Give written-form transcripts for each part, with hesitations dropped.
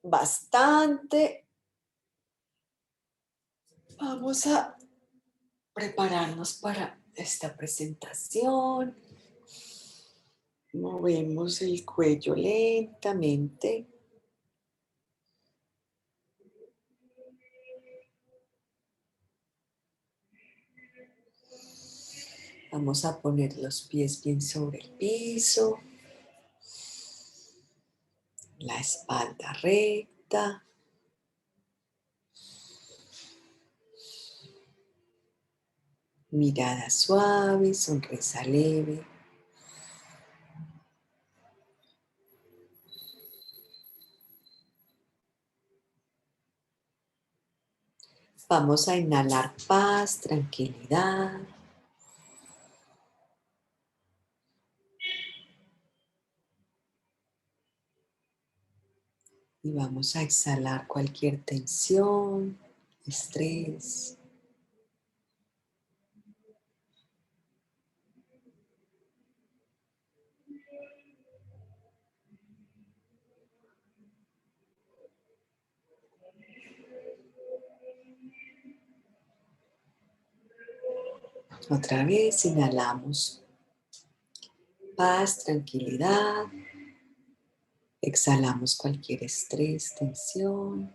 bastante. Vamos a prepararnos para esta presentación. Movemos el cuello lentamente. Vamos a poner los pies bien sobre el piso. La espalda recta. Mirada suave, sonrisa leve. Vamos a inhalar paz, tranquilidad. Y vamos a exhalar cualquier tensión, estrés. Otra vez inhalamos paz, tranquilidad. Exhalamos cualquier estrés, tensión.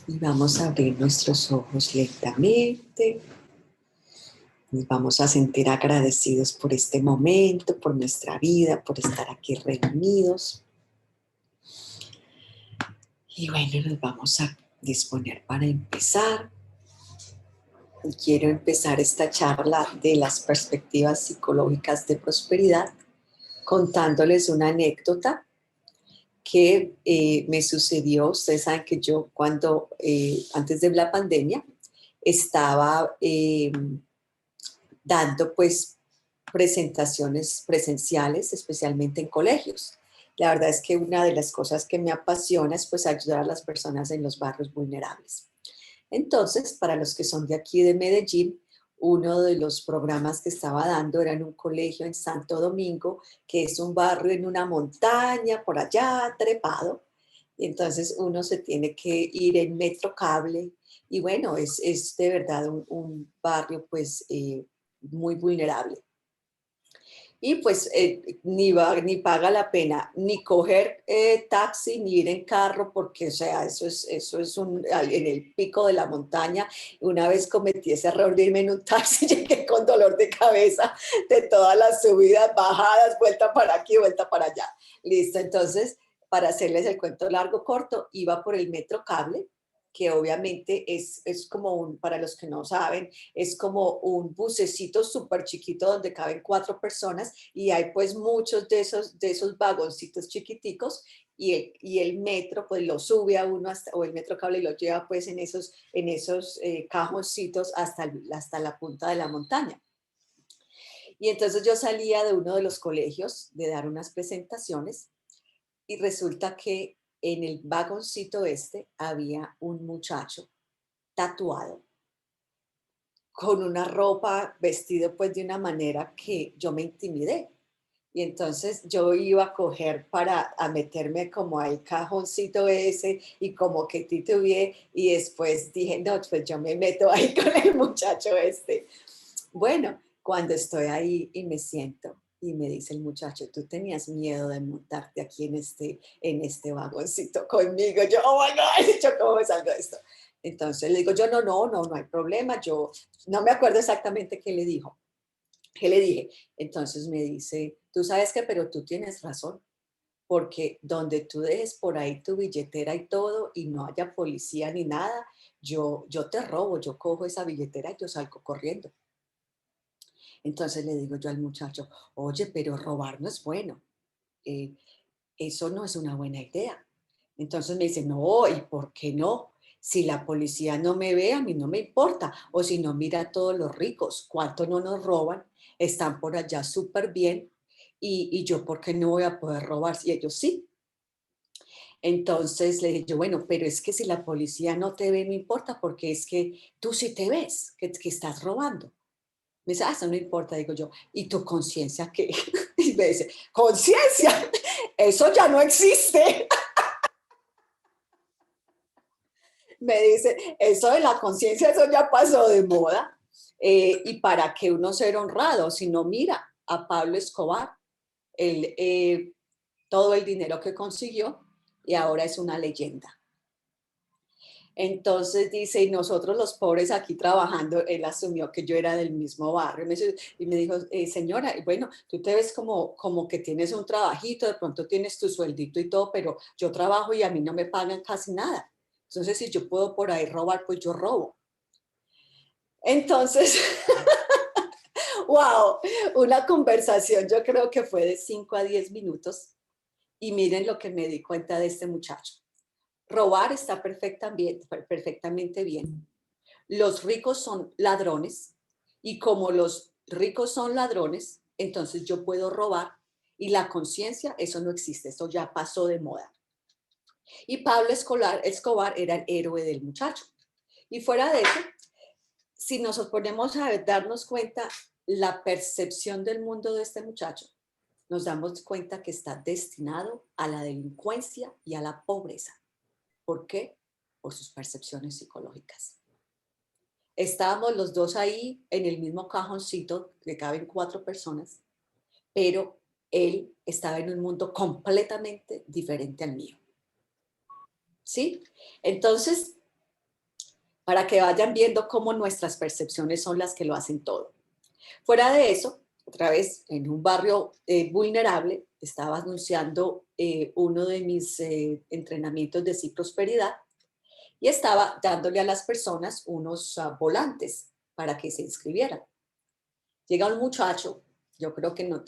Y vamos a abrir nuestros ojos lentamente. Nos vamos a sentir agradecidos por este momento, por nuestra vida, por estar aquí reunidos. Y bueno, nos vamos a disponer para empezar. Y quiero empezar esta charla de las perspectivas psicológicas de prosperidad contándoles una anécdota que me sucedió. Ustedes saben que yo cuando, antes de la pandemia, estaba dando pues presentaciones presenciales, especialmente en colegios. La verdad es que una de las cosas que me apasiona es pues ayudar a las personas en los barrios vulnerables. Entonces, para los que son de aquí de Medellín, uno de los programas que estaba dando era en un colegio en Santo Domingo, que es un barrio en una montaña, por allá, trepado. Y entonces uno se tiene que ir en metro cable. Y bueno, es de verdad un barrio pues muy vulnerable. Y pues ni paga la pena ni coger taxi ni ir en carro porque, o sea, eso es en el pico de la montaña. Una vez cometí ese error de irme en un taxi, llegué con dolor de cabeza de todas las subidas, bajadas, vuelta para aquí, vuelta para allá. Listo, entonces, para hacerles el cuento largo, corto, iba por el metro cable, que obviamente es como para los que no saben, es como un bucecito súper chiquito donde caben 4 personas y hay pues muchos de esos vagoncitos chiquiticos y el metro pues lo sube a uno hasta, o el metro cable lo lleva pues en esos cajoncitos hasta la punta de la montaña. Y entonces yo salía de uno de los colegios de dar unas presentaciones y resulta que en el vagoncito este había un muchacho tatuado con una ropa, vestido pues de una manera que yo me intimidé. Y entonces yo iba a coger a meterme como al cajoncito ese y como que titubeé y después dije, no, pues yo me meto ahí con el muchacho este. Bueno, cuando estoy ahí y me siento y me dice el muchacho, tú tenías miedo de montarte aquí en este vagoncito conmigo. Yo, oh my God, yo cómo me salgo de esto. Entonces le digo, yo no hay problema. Yo no me acuerdo exactamente qué le dijo. ¿Qué le dije? Entonces me dice, tú sabes que, pero tú tienes razón, porque donde tú dejes por ahí tu billetera y todo y no haya policía ni nada, yo te robo, yo cojo esa billetera y yo salgo corriendo. Entonces le digo yo al muchacho, oye, pero robar no es bueno, eh, eso no es una buena idea. Entonces me dice, no, ¿y por qué no? Si la policía no me ve, a mí no me importa. O si no, mira a todos los ricos, cuánto no nos roban, están por allá súper bien. y yo, ¿por qué no voy a poder robar? Y ellos sí. Entonces le dije yo, bueno, pero es que si la policía no te ve, no importa, porque es que tú sí te ves, que estás robando. Me dice, eso no importa, digo yo, ¿y tu conciencia qué? Y me dice, conciencia, eso ya no existe. Me dice, eso de la conciencia, eso ya pasó de moda. Y para que uno ser honrado, si no mira a Pablo Escobar, él, todo el dinero que consiguió y ahora es una leyenda. Entonces dice, y nosotros los pobres aquí trabajando, él asumió que yo era del mismo barrio y me dijo, señora, bueno, tú te ves como que tienes un trabajito, de pronto tienes tu sueldito y todo, pero yo trabajo y a mí no me pagan casi nada. Entonces, si yo puedo por ahí robar, pues yo robo. Entonces, wow, una conversación yo creo que fue de 5 a 10 minutos y miren lo que me di cuenta de este muchacho. Robar está perfectamente bien. Los ricos son ladrones y como los ricos son ladrones, entonces yo puedo robar y la conciencia, eso no existe, eso ya pasó de moda. Y Pablo Escobar era el héroe del muchacho. Y fuera de eso, si nos ponemos a darnos cuenta la percepción del mundo de este muchacho, nos damos cuenta que está destinado a la delincuencia y a la pobreza. ¿Por qué? Por sus percepciones psicológicas. Estábamos los dos ahí en el mismo cajoncito que caben 4 personas, pero él estaba en un mundo completamente diferente al mío. ¿Sí? Entonces, para que vayan viendo cómo nuestras percepciones son las que lo hacen todo. Fuera de eso, otra vez en un barrio vulnerable, estaba anunciando uno de mis entrenamientos de sí prosperidad y estaba dándole a las personas unos volantes para que se inscribieran. Llega un muchacho, yo creo que no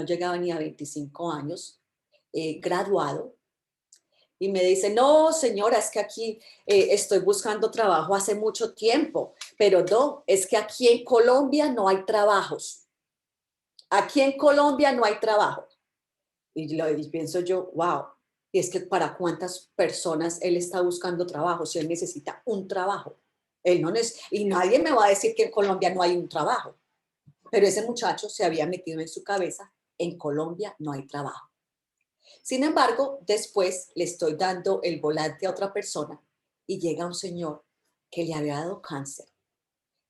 llegaba ni a 25 años, graduado, y me dice, no, señora, es que aquí estoy buscando trabajo hace mucho tiempo, pero no, es que aquí en Colombia no hay trabajos. Aquí en Colombia no hay trabajo. Y pienso yo, wow, y es que para cuántas personas él está buscando trabajo, si él necesita un trabajo. Él no y nadie me va a decir que en Colombia no hay un trabajo. Pero ese muchacho se había metido en su cabeza, en Colombia no hay trabajo. Sin embargo, después le estoy dando el volante a otra persona y llega un señor que le había dado cáncer.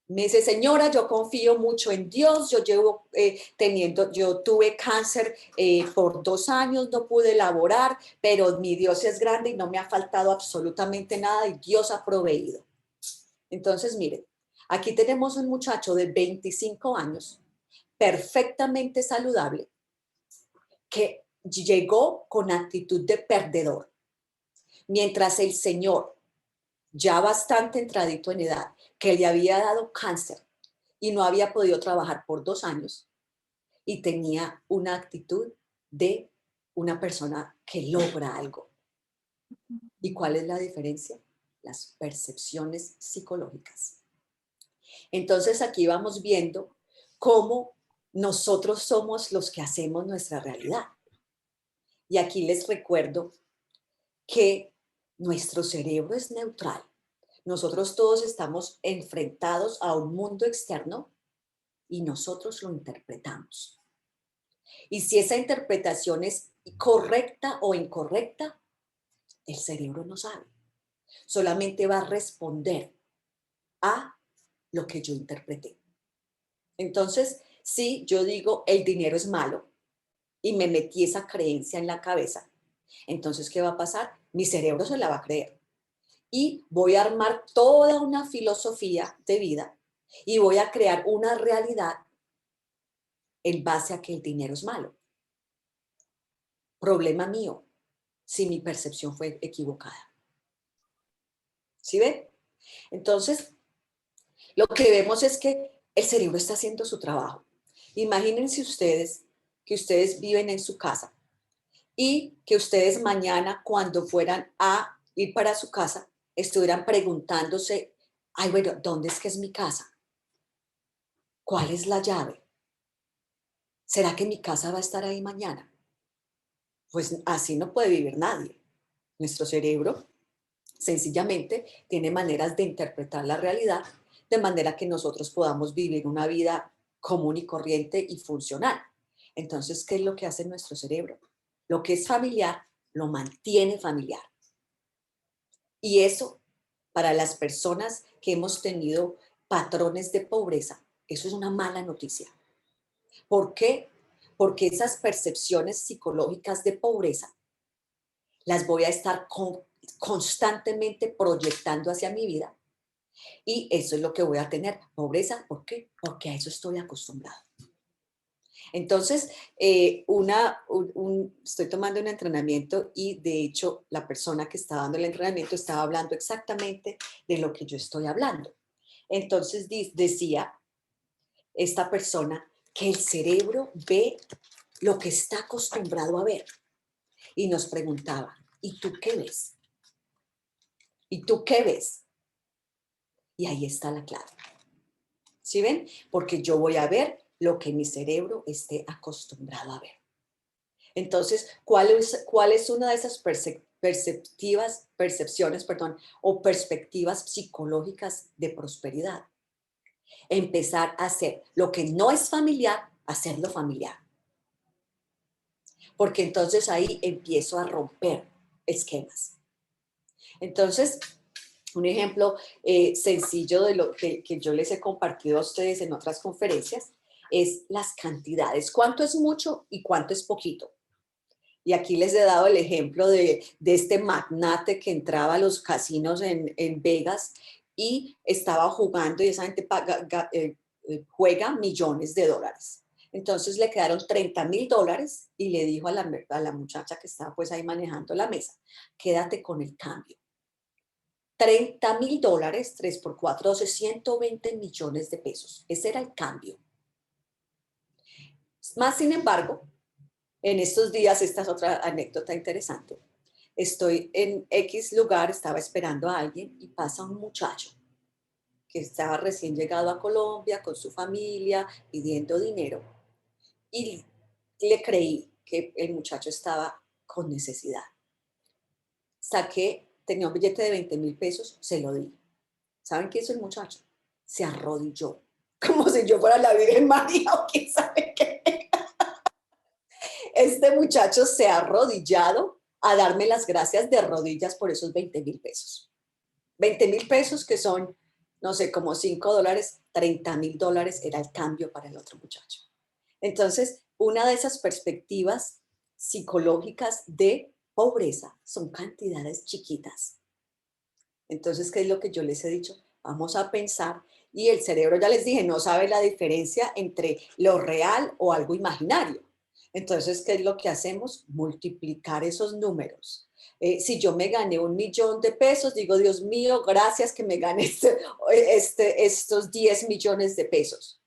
Me dice, señora, yo confío mucho en Dios, yo llevo yo tuve cáncer por 2 años, no pude laborar, pero mi Dios es grande y no me ha faltado absolutamente nada y Dios ha proveído. Entonces, miren, aquí tenemos un muchacho de 25 años, perfectamente saludable, que llegó con actitud de perdedor, mientras el señor, ya bastante entradito en edad, que le había dado cáncer y no había podido trabajar por 2 años y tenía una actitud de una persona que logra algo. ¿Y cuál es la diferencia? Las percepciones psicológicas. Entonces aquí vamos viendo cómo nosotros somos los que hacemos nuestra realidad. Y aquí les recuerdo que nuestro cerebro es neutral. Nosotros todos estamos enfrentados a un mundo externo y nosotros lo interpretamos. Y si esa interpretación es correcta o incorrecta, el cerebro no sabe. Solamente va a responder a lo que yo interpreté. Entonces, si yo digo el dinero es malo y me metí esa creencia en la cabeza, entonces, ¿qué va a pasar? Mi cerebro se la va a creer. Y voy a armar toda una filosofía de vida y voy a crear una realidad en base a que el dinero es malo. Problema mío si mi percepción fue equivocada. ¿Sí ven? Entonces, lo que vemos es que el cerebro está haciendo su trabajo. Imagínense ustedes que ustedes viven en su casa y que ustedes mañana cuando fueran a ir para su casa estuvieran preguntándose, ay, bueno, ¿dónde es que es mi casa? ¿Cuál es la llave? ¿Será que mi casa va a estar ahí mañana? Pues así no puede vivir nadie. Nuestro cerebro sencillamente tiene maneras de interpretar la realidad de manera que nosotros podamos vivir una vida común y corriente y funcional. Entonces, ¿qué es lo que hace nuestro cerebro? Lo que es familiar lo mantiene familiar. Y eso, para las personas que hemos tenido patrones de pobreza, eso es una mala noticia. ¿Por qué? Porque esas percepciones psicológicas de pobreza las voy a estar constantemente proyectando hacia mi vida y eso es lo que voy a tener. Pobreza, ¿por qué? Porque a eso estoy acostumbrado. Entonces, estoy tomando un entrenamiento y de hecho la persona que estaba dando el entrenamiento estaba hablando exactamente de lo que yo estoy hablando. Entonces decía esta persona que el cerebro ve lo que está acostumbrado a ver y nos preguntaba, ¿y tú qué ves? ¿Y tú qué ves? Y ahí está la clave. ¿Sí ven? Porque yo voy a ver lo que mi cerebro esté acostumbrado a ver. Entonces, ¿cuál es una de esas percepciones, o perspectivas psicológicas de prosperidad? Empezar a hacer lo que no es familiar, hacerlo familiar. Porque entonces ahí empiezo a romper esquemas. Entonces, un ejemplo sencillo de lo que yo les he compartido a ustedes en otras conferencias es las cantidades. ¿Cuánto es mucho y cuánto es poquito? Y aquí les he dado el ejemplo de este magnate que entraba a los casinos en Vegas y estaba jugando y esa gente juega millones de dólares. Entonces le quedaron $30,000 y le dijo a la muchacha que estaba pues ahí manejando la mesa, quédate con el cambio. $30,000, 3 por 4, 12, 120 millones de pesos. Ese era el cambio. Más sin embargo, en estos días, esta es otra anécdota interesante. Estoy en X lugar, estaba esperando a alguien y pasa un muchacho que estaba recién llegado a Colombia con su familia pidiendo dinero y le creí que el muchacho estaba con necesidad. Tenía un billete de 20,000 pesos, se lo di. ¿Saben qué hizo el muchacho? Se arrodilló, como si yo fuera la Virgen María o quién sabe qué. Este muchacho se ha arrodillado a darme las gracias de rodillas por esos 20,000 pesos. 20,000 pesos que son, no sé, como $5, $30,000 era el cambio para el otro muchacho. Entonces, una de esas perspectivas psicológicas de pobreza son cantidades chiquitas. Entonces, ¿qué es lo que yo les he dicho? Vamos a pensar y el cerebro, ya les dije, no sabe la diferencia entre lo real o algo imaginario. Entonces, ¿qué es lo que hacemos? Multiplicar esos números. Si yo me gané 1,000,000 de pesos, digo, Dios mío, gracias que me gané estos 10 millones de pesos.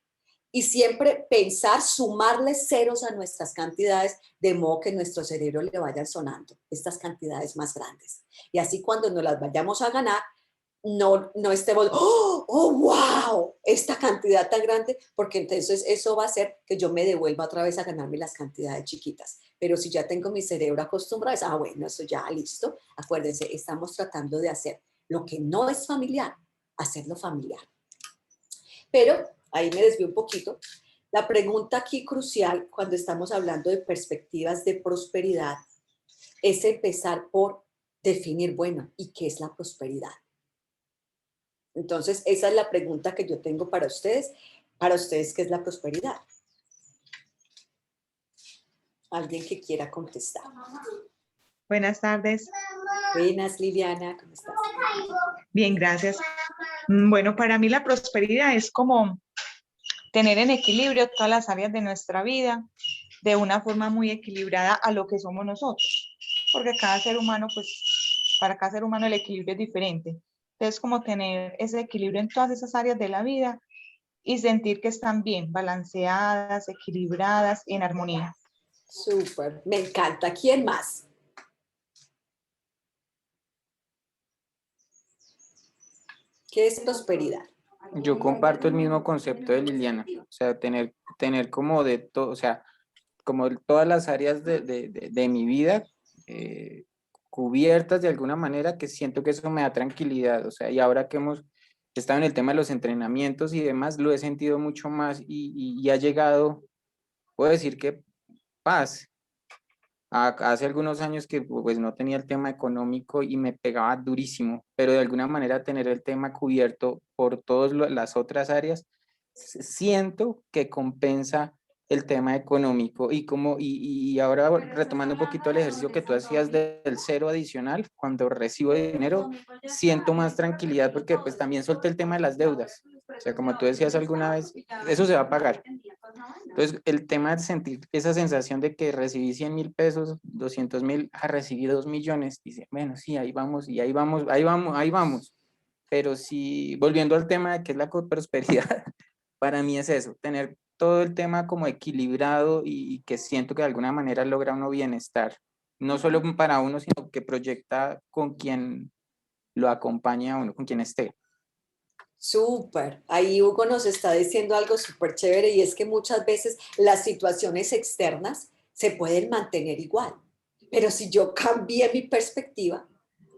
Y siempre pensar, sumarle ceros a nuestras cantidades, de modo que nuestro cerebro le vayan sonando estas cantidades más grandes. Y así cuando nos las vayamos a ganar, no estemos, oh, wow, esta cantidad tan grande, porque entonces eso va a hacer que yo me devuelva otra vez a ganarme las cantidades chiquitas. Pero si ya tengo mi cerebro acostumbrado, bueno, eso ya listo. Acuérdense, estamos tratando de hacer lo que no es familiar, hacerlo familiar. Pero ahí me desvío un poquito. La pregunta aquí crucial cuando estamos hablando de perspectivas de prosperidad es empezar por definir, bueno, ¿y qué es la prosperidad? Entonces, esa es la pregunta que yo tengo para ustedes. Para ustedes, ¿qué es la prosperidad? Alguien que quiera contestar. Buenas tardes. Buenas, Liliana, ¿cómo estás? Bien, gracias. Bueno, para mí la prosperidad es como tener en equilibrio todas las áreas de nuestra vida de una forma muy equilibrada a lo que somos nosotros. Porque cada ser humano, pues, para cada ser humano el equilibrio es diferente. Entonces, como tener ese equilibrio en todas esas áreas de la vida y sentir que están bien, balanceadas, equilibradas y en armonía. Súper, me encanta. ¿Quién más? ¿Qué es prosperidad? Yo comparto el mismo concepto de Liliana, o sea, tener como de todo, o sea, como todas las áreas de mi vida cubiertas de alguna manera, que siento que eso me da tranquilidad. O sea, y ahora que hemos estado en el tema de los entrenamientos y demás, lo he sentido mucho más y ha llegado, puedo decir que paz. Hace algunos años que pues no tenía el tema económico y me pegaba durísimo, pero de alguna manera tener el tema cubierto por todas las otras áreas, siento que compensa el tema económico y ahora retomando un poquito el ejercicio que tú hacías del cero adicional, cuando recibo dinero, siento más tranquilidad porque pues también solté el tema de las deudas. O sea, como tú decías alguna vez, eso se va a pagar. Entonces, el tema de sentir esa sensación de que recibí 100.000 pesos, 200.000, recibí 2 millones, dice, bueno, sí, ahí vamos, y ahí vamos, ahí vamos, ahí vamos. Pero sí, volviendo al tema de qué es la prosperidad, para mí es eso, tener todo el tema como equilibrado y que siento que de alguna manera logra uno bienestar, no solo para uno, sino que proyecta con quien lo acompaña a uno, con quien esté. Súper. Ahí Hugo nos está diciendo algo súper chévere y es que muchas veces las situaciones externas se pueden mantener igual. Pero si yo cambié mi perspectiva,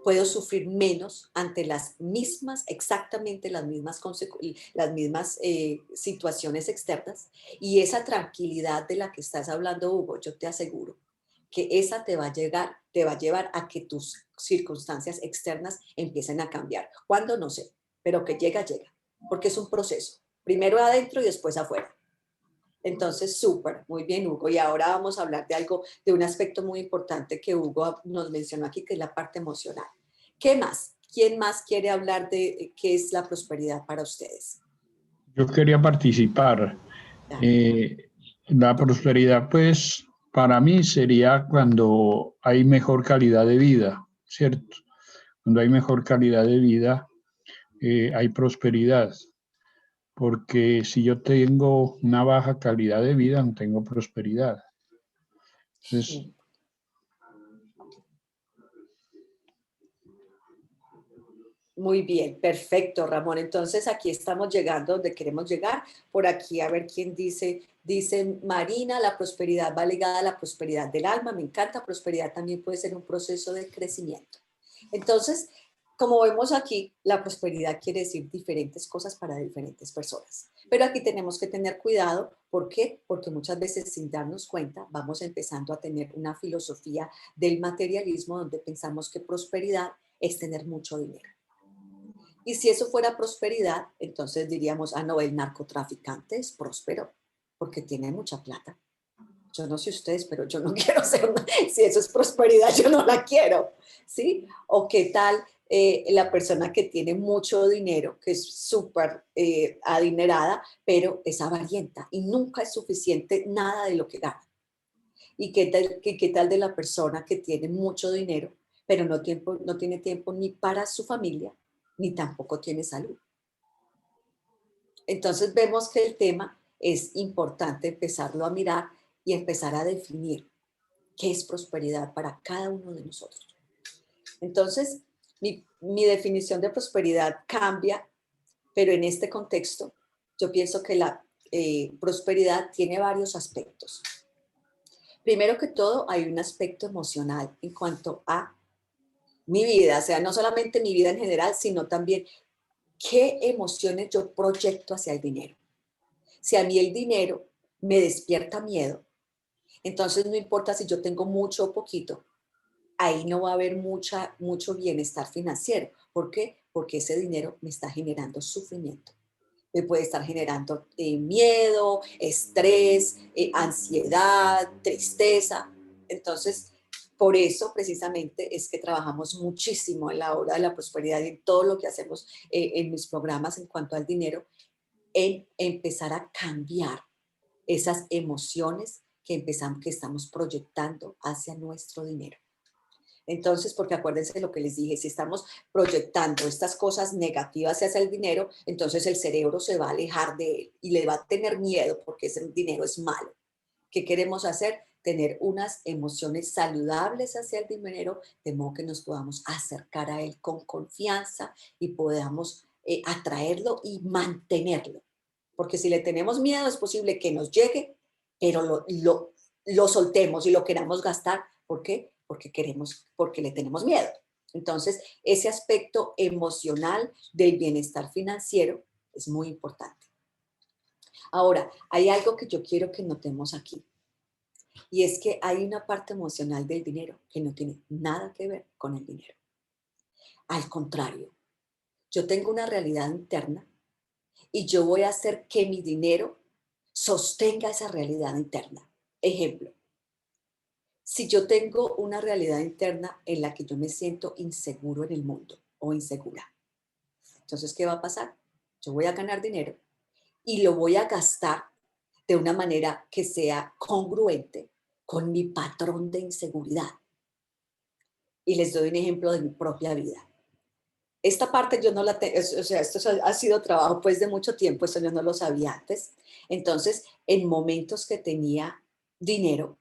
puedo sufrir menos ante las mismas, exactamente las mismas situaciones externas. Y esa tranquilidad de la que estás hablando, Hugo, yo te aseguro que esa te va a llevar a que tus circunstancias externas empiecen a cambiar. ¿Cuándo? No sé, pero que llega, llega, porque es un proceso. Primero adentro y después afuera. Entonces, súper, muy bien, Hugo. Y ahora vamos a hablar de algo, de un aspecto muy importante que Hugo nos mencionó aquí, que es la parte emocional. ¿Qué más? ¿Quién más quiere hablar de qué es la prosperidad para ustedes? Yo quería participar. Dale. La prosperidad, pues, para mí sería cuando hay mejor calidad de vida, ¿cierto? Cuando hay mejor calidad de vida, hay prosperidad. Porque si yo tengo una baja calidad de vida, no tengo prosperidad. Entonces, Muy bien, perfecto, Ramón. Entonces aquí estamos llegando donde queremos llegar. Por aquí a ver quién dice. Dice Marina, la prosperidad va ligada a la prosperidad del alma. Me encanta, prosperidad también puede ser un proceso de crecimiento. Entonces, como vemos aquí, la prosperidad quiere decir diferentes cosas para diferentes personas. Pero aquí tenemos que tener cuidado. ¿Por qué? Porque muchas veces sin darnos cuenta vamos empezando a tener una filosofía del materialismo donde pensamos que prosperidad es tener mucho dinero. Y si eso fuera prosperidad, entonces diríamos, ah, no, el narcotraficante es próspero porque tiene mucha plata. Yo no sé ustedes, pero yo no quiero ser, si eso es prosperidad, yo no la quiero, ¿sí? O qué tal la persona que tiene mucho dinero, que es súper adinerada, pero es avarienta y nunca es suficiente nada de lo que gana. ¿Y qué tal de la persona que tiene mucho dinero, pero no tiene tiempo ni para su familia, ni tampoco tiene salud? Entonces vemos que el tema es importante empezarlo a mirar y empezar a definir qué es prosperidad para cada uno de nosotros. Entonces, mi definición de prosperidad cambia, pero en este contexto yo pienso que la prosperidad tiene varios aspectos. Primero que todo, hay un aspecto emocional en cuanto a mi vida, o sea, no solamente mi vida en general, sino también qué emociones yo proyecto hacia el dinero. Si a mí el dinero me despierta miedo, entonces no importa si yo tengo mucho o poquito, ahí no va a haber mucho bienestar financiero. ¿Por qué? Porque ese dinero me está generando sufrimiento. Me puede estar generando miedo, estrés, ansiedad, tristeza. Entonces, por eso precisamente es que trabajamos muchísimo en la hora de la prosperidad y en todo lo que hacemos en mis programas en cuanto al dinero, en empezar a cambiar esas emociones que estamos proyectando hacia nuestro dinero. Entonces, porque acuérdense lo que les dije, si estamos proyectando estas cosas negativas hacia el dinero, entonces el cerebro se va a alejar de él y le va a tener miedo porque ese dinero es malo. ¿Qué queremos hacer? Tener unas emociones saludables hacia el dinero, de modo que nos podamos acercar a él con confianza y podamos atraerlo y mantenerlo. Porque si le tenemos miedo es posible que nos llegue, pero lo soltemos y lo queramos gastar. ¿Por qué? Porque le tenemos miedo. Entonces, ese aspecto emocional del bienestar financiero es muy importante. Ahora, hay algo que yo quiero que notemos aquí, y es que hay una parte emocional del dinero que no tiene nada que ver con el dinero. Al contrario, yo tengo una realidad interna y yo voy a hacer que mi dinero sostenga esa realidad interna. Ejemplo, si yo tengo una realidad interna en la que yo me siento inseguro en el mundo o insegura, entonces, ¿qué va a pasar? Yo voy a ganar dinero y lo voy a gastar de una manera que sea congruente con mi patrón de inseguridad. Y les doy un ejemplo de mi propia vida. Esta parte yo no la tengo, o sea, esto ha sido trabajo pues de mucho tiempo, eso yo no lo sabía antes. Entonces, en momentos que tenía dinero,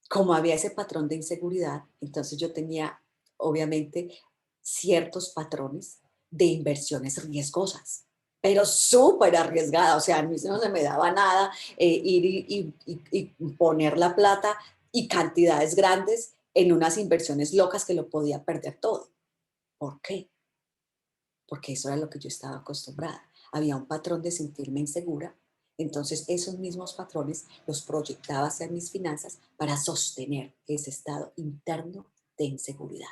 como había ese patrón de inseguridad, entonces yo tenía obviamente ciertos patrones de inversiones riesgosas, pero súper arriesgada, o sea, a mí no se me daba nada ir y poner la plata y cantidades grandes en unas inversiones locas que lo podía perder todo. ¿Por qué? Porque eso era lo que yo estaba acostumbrada. Había un patrón de sentirme insegura, entonces esos mismos patrones los proyectaba hacia mis finanzas para sostener ese estado interno de inseguridad.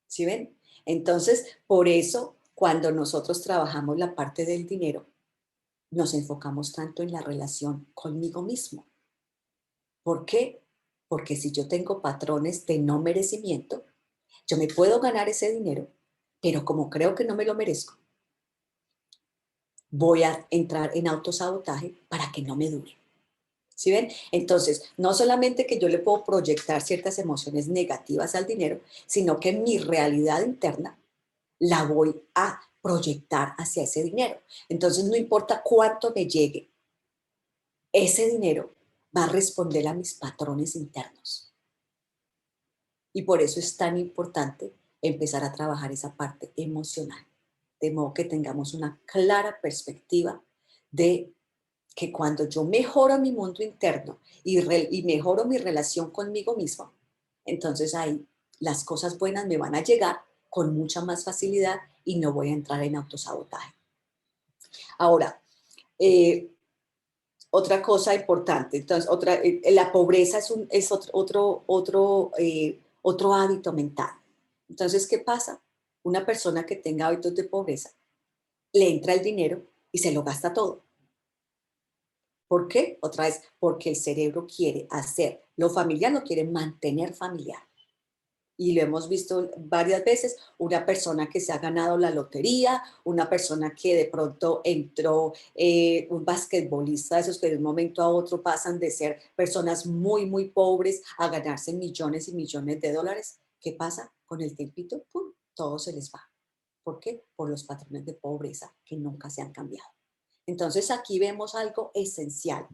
¿Sí ven? Entonces, por eso, cuando nosotros trabajamos la parte del dinero, nos enfocamos tanto en la relación conmigo mismo. ¿Por qué? Porque si yo tengo patrones de no merecimiento, yo me puedo ganar ese dinero, pero como creo que no me lo merezco, voy a entrar en autosabotaje para que no me dure. ¿Sí ven? Entonces, no solamente que yo le puedo proyectar ciertas emociones negativas al dinero, sino que mi realidad interna la voy a proyectar hacia ese dinero. Entonces, no importa cuánto me llegue, ese dinero va a responder a mis patrones internos. Y por eso es tan importante empezar a trabajar esa parte emocional, de modo que tengamos una clara perspectiva de que cuando yo mejoro mi mundo interno y mejoro mi relación conmigo mismo, entonces ahí las cosas buenas me van a llegar con mucha más facilidad y no voy a entrar en autosabotaje. Ahora, otra cosa importante, entonces, la pobreza es otro hábito mental. Entonces, ¿qué pasa? Una persona que tenga hábitos de pobreza, le entra el dinero y se lo gasta todo. ¿Por qué? Otra vez, porque el cerebro quiere hacer, lo familiar lo quiere mantener familiar. Y lo hemos visto varias veces, una persona que se ha ganado la lotería, una persona que de pronto entró, un basquetbolista, esos que de un momento a otro pasan de ser personas muy, muy pobres a ganarse millones y millones de dólares. ¿Qué pasa? Con el tiempito, ¡pum!, todo se les va. ¿Por qué? Por los patrones de pobreza que nunca se han cambiado. Entonces aquí vemos algo esencial,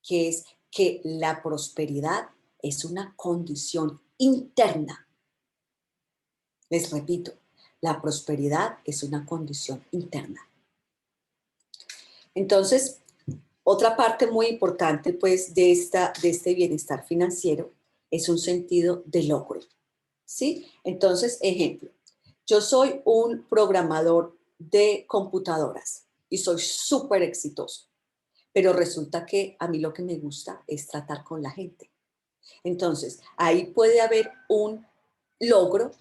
que es que la prosperidad es una condición interna. Les repito, la prosperidad es una condición interna. Entonces, otra parte muy importante pues de este bienestar financiero es un sentido de logro, ¿sí? Entonces, ejemplo, yo soy un programador de computadoras y soy súper exitoso, pero resulta que a mí lo que me gusta es tratar con la gente. Entonces, ahí puede haber un logro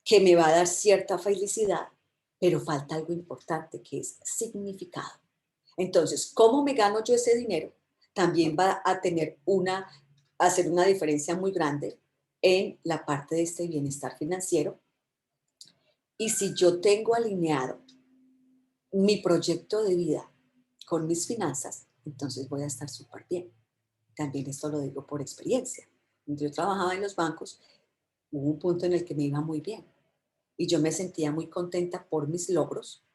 que me va a dar cierta felicidad, pero falta algo importante que es significado. Entonces, ¿cómo me gano yo ese dinero? También va a hacer una diferencia muy grande en la parte de este bienestar financiero. Y si yo tengo alineado mi proyecto de vida con mis finanzas, entonces voy a estar súper bien. También esto lo digo por experiencia. Cuando yo trabajaba en los bancos, hubo un punto en el que me iba muy bien y yo me sentía muy contenta por mis logros,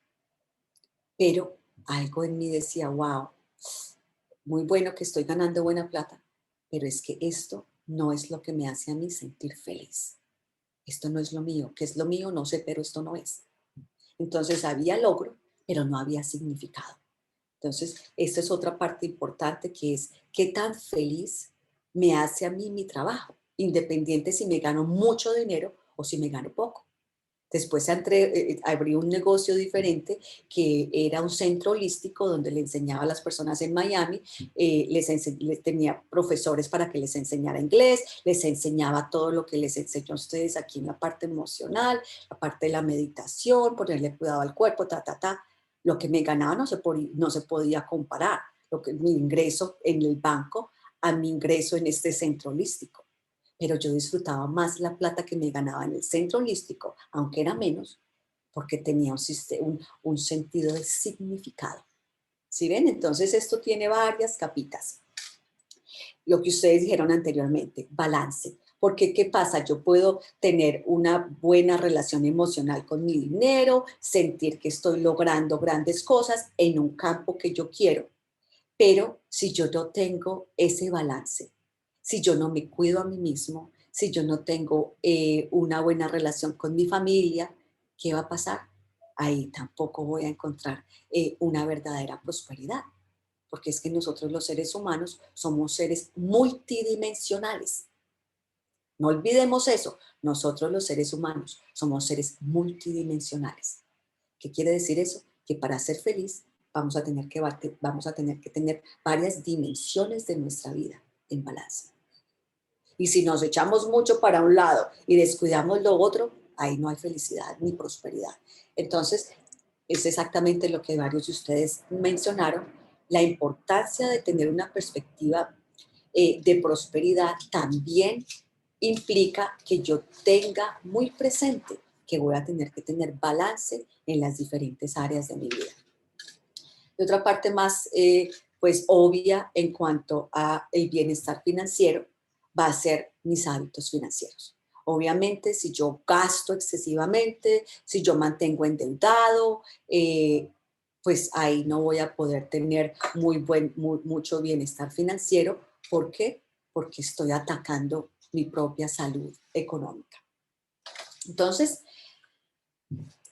pero algo en mí decía, wow, muy bueno que estoy ganando buena plata, pero es que esto no es lo que me hace a mí sentir feliz. Esto no es lo mío. ¿Qué es lo mío? No sé, pero esto no es. Entonces había logro, pero no había significado. Entonces, esta es otra parte importante que es qué tan feliz me hace a mí mi trabajo, independiente si me gano mucho dinero o si me gano poco. Después abrí un negocio diferente que era un centro holístico donde le enseñaba a las personas en Miami, les tenía profesores para que les enseñara inglés, les enseñaba todo lo que les enseño a ustedes aquí en la parte emocional, la parte de la meditación, ponerle cuidado al cuerpo, Lo que me ganaba no se podía comparar, mi ingreso en el banco a mi ingreso en este centro holístico. Pero yo disfrutaba más la plata que me ganaba en el centro holístico, aunque era menos, porque tenía un sentido de significado. ¿Sí ven? Entonces esto tiene varias capitas. Lo que ustedes dijeron anteriormente, balance. Porque, ¿qué pasa? Yo puedo tener una buena relación emocional con mi dinero, sentir que estoy logrando grandes cosas en un campo que yo quiero. Pero si yo no tengo ese balance, si yo no me cuido a mí mismo, si yo no tengo una buena relación con mi familia, ¿qué va a pasar? Ahí tampoco voy a encontrar una verdadera prosperidad, porque es que nosotros los seres humanos somos seres multidimensionales. No olvidemos eso, nosotros los seres humanos somos seres multidimensionales. ¿Qué quiere decir eso? Que para ser feliz vamos a tener que tener varias dimensiones de nuestra vida en balance. Y si nos echamos mucho para un lado y descuidamos lo otro, ahí no hay felicidad ni prosperidad. Entonces, es exactamente lo que varios de ustedes mencionaron, la importancia de tener una perspectiva de prosperidad también implica que yo tenga muy presente que voy a tener que tener balance en las diferentes áreas de mi vida. De otra parte más, pues obvia en cuanto a el bienestar financiero, va a ser mis hábitos financieros. Obviamente, si yo gasto excesivamente, si yo mantengo endeudado, pues ahí no voy a poder tener mucho bienestar financiero. ¿Por qué? Porque estoy atacando mi propia salud económica. Entonces,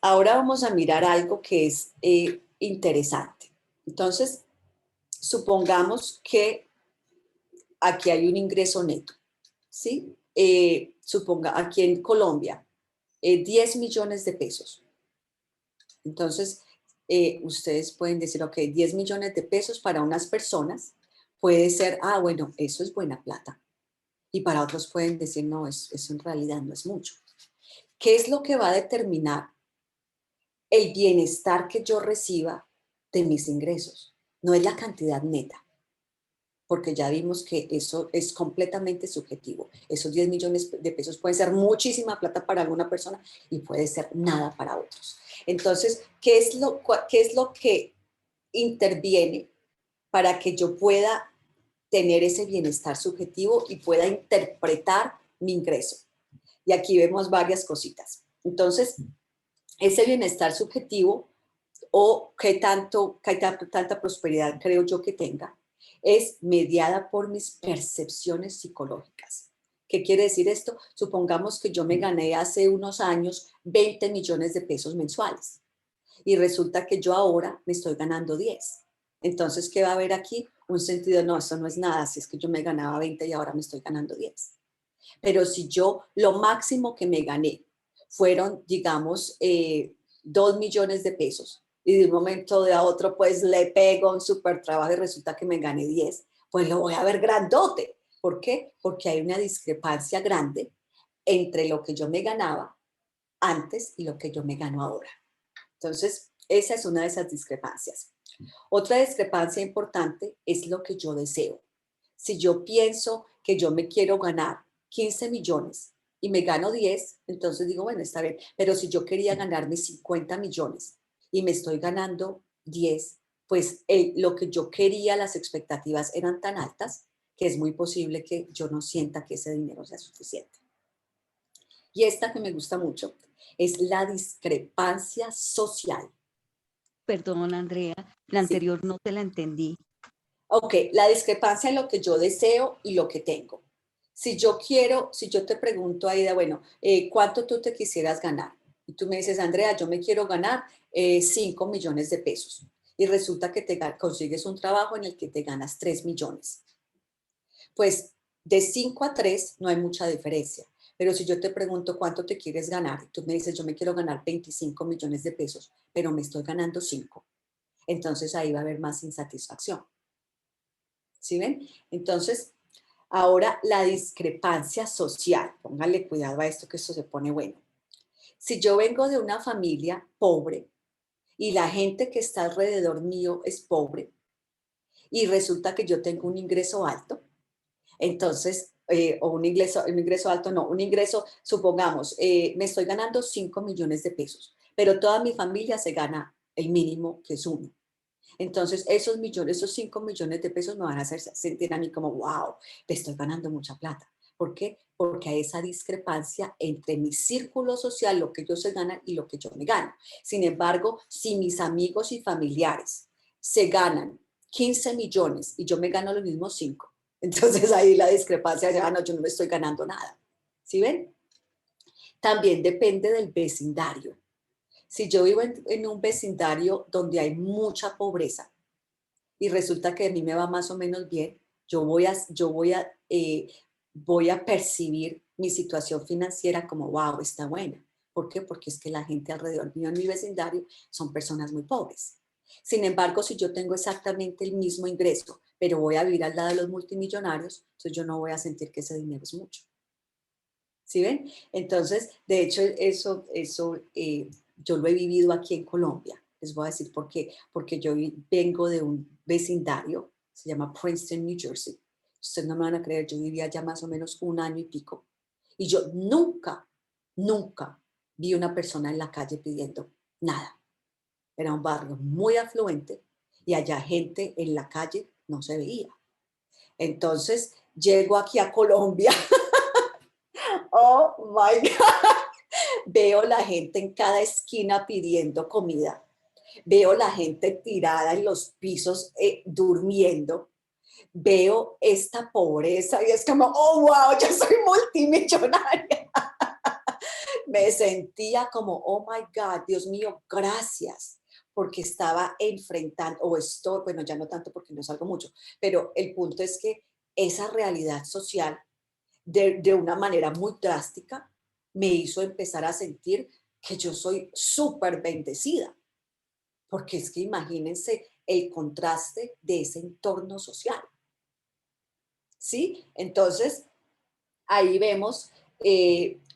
ahora vamos a mirar algo que es interesante. Entonces, supongamos que aquí hay un ingreso neto, ¿sí? Aquí en Colombia, 10 millones de pesos. Entonces, ustedes pueden decir, ok, 10 millones de pesos para unas personas puede ser, bueno, eso es buena plata. Y para otros pueden decir, no, eso en realidad no es mucho. ¿Qué es lo que va a determinar el bienestar que yo reciba de mis ingresos? No es la cantidad neta, porque ya vimos que eso es completamente subjetivo. Esos 10 millones de pesos pueden ser muchísima plata para alguna persona y puede ser nada para otros. Entonces, ¿qué es lo que interviene para que yo pueda tener ese bienestar subjetivo y pueda interpretar mi ingreso? Y aquí vemos varias cositas. Entonces, ese bienestar subjetivo o tanta prosperidad creo yo que tenga, es mediada por mis percepciones psicológicas. ¿Qué quiere decir esto? Supongamos que yo me gané hace unos años 20 millones de pesos mensuales y resulta que yo ahora me estoy ganando 10. Entonces, ¿qué va a haber aquí? Un sentido, no, eso no es nada, si es que yo me ganaba 20 y ahora me estoy ganando 10. Pero si yo lo máximo que me gané fueron, digamos, 2 millones de pesos y de un momento a otro pues le pego un súper trabajo y resulta que me gané 10, pues lo voy a ver grandote. ¿Por qué? Porque hay una discrepancia grande entre lo que yo me ganaba antes y lo que yo me gano ahora. Entonces, esa es una de esas discrepancias. Otra discrepancia importante es lo que yo deseo. Si yo pienso que yo me quiero ganar 15 millones y me gano 10, entonces digo, bueno, está bien. Pero si yo quería ganarme 50 millones y me estoy ganando 10, pues lo que yo quería, las expectativas eran tan altas que es muy posible que yo no sienta que ese dinero sea suficiente. Y esta que me gusta mucho es la discrepancia social. Perdón, Andrea, la Sí. anterior no te la entendí. Ok, la discrepancia en lo que yo deseo y lo que tengo. Si yo te pregunto, Aida, bueno, ¿cuánto tú te quisieras ganar? Y tú me dices, Andrea, yo me quiero ganar 5 millones de pesos. y resulta que consigues un trabajo en el que te ganas 3 millones. Pues de 5 a 3 no hay mucha diferencia. Pero si yo te pregunto cuánto te quieres ganar, y tú me dices, yo me quiero ganar 25 millones de pesos, pero me estoy ganando 5, entonces ahí va a haber más insatisfacción. ¿Sí ven? Entonces, ahora la discrepancia social. Póngale cuidado a esto, que esto se pone bueno. Si yo vengo de una familia pobre y la gente que está alrededor mío es pobre y resulta que yo tengo un ingreso alto, entonces, o un ingreso alto, no, un ingreso, supongamos, me estoy ganando 5 millones de pesos, pero toda mi familia se gana el mínimo, que es 1. Entonces, esos millones, esos 5 millones de pesos me van a hacer sentir a mí como, wow, te estoy ganando mucha plata. ¿Por qué? Porque hay esa discrepancia entre mi círculo social, lo que ellos se ganan y lo que yo me gano. Sin embargo, si mis amigos y familiares se ganan 15 millones y yo me gano los mismos 5, entonces ahí la discrepancia ya, no, yo no me estoy ganando nada. ¿Sí ven? También depende del vecindario. Si yo vivo en un vecindario donde hay mucha pobreza y resulta que a mí me va más o menos bien, voy a percibir mi situación financiera como, wow, está buena. ¿Por qué? Porque es que la gente alrededor mío en mi vecindario son personas muy pobres. Sin embargo, si yo tengo exactamente el mismo ingreso, pero voy a vivir al lado de los multimillonarios, entonces yo no voy a sentir que ese dinero es mucho. ¿Sí ven? Entonces, de hecho, eso yo lo he vivido aquí en Colombia. Les voy a decir por qué. Porque yo vengo de un vecindario, se llama Princeton, New Jersey. Ustedes no me van a creer, yo vivía ya más o menos 1 año y pico. Y yo nunca vi una persona en la calle pidiendo nada. Era un barrio muy afluente y allá gente en la calle no se veía. Entonces, llego aquí a Colombia. Oh my God. Veo la gente en cada esquina pidiendo comida. Veo la gente tirada en los pisos durmiendo. Veo esta pobreza y es como, oh, wow, yo soy multimillonaria. Me sentía como, oh my God, Dios mío, gracias, porque estaba enfrentando, o estoy, bueno, ya no tanto porque no salgo mucho, pero el punto es que esa realidad social de una manera muy drástica, me hizo empezar a sentir que yo soy súper bendecida, porque es que imagínense el contraste de ese entorno social, ¿sí? Entonces, ahí vemos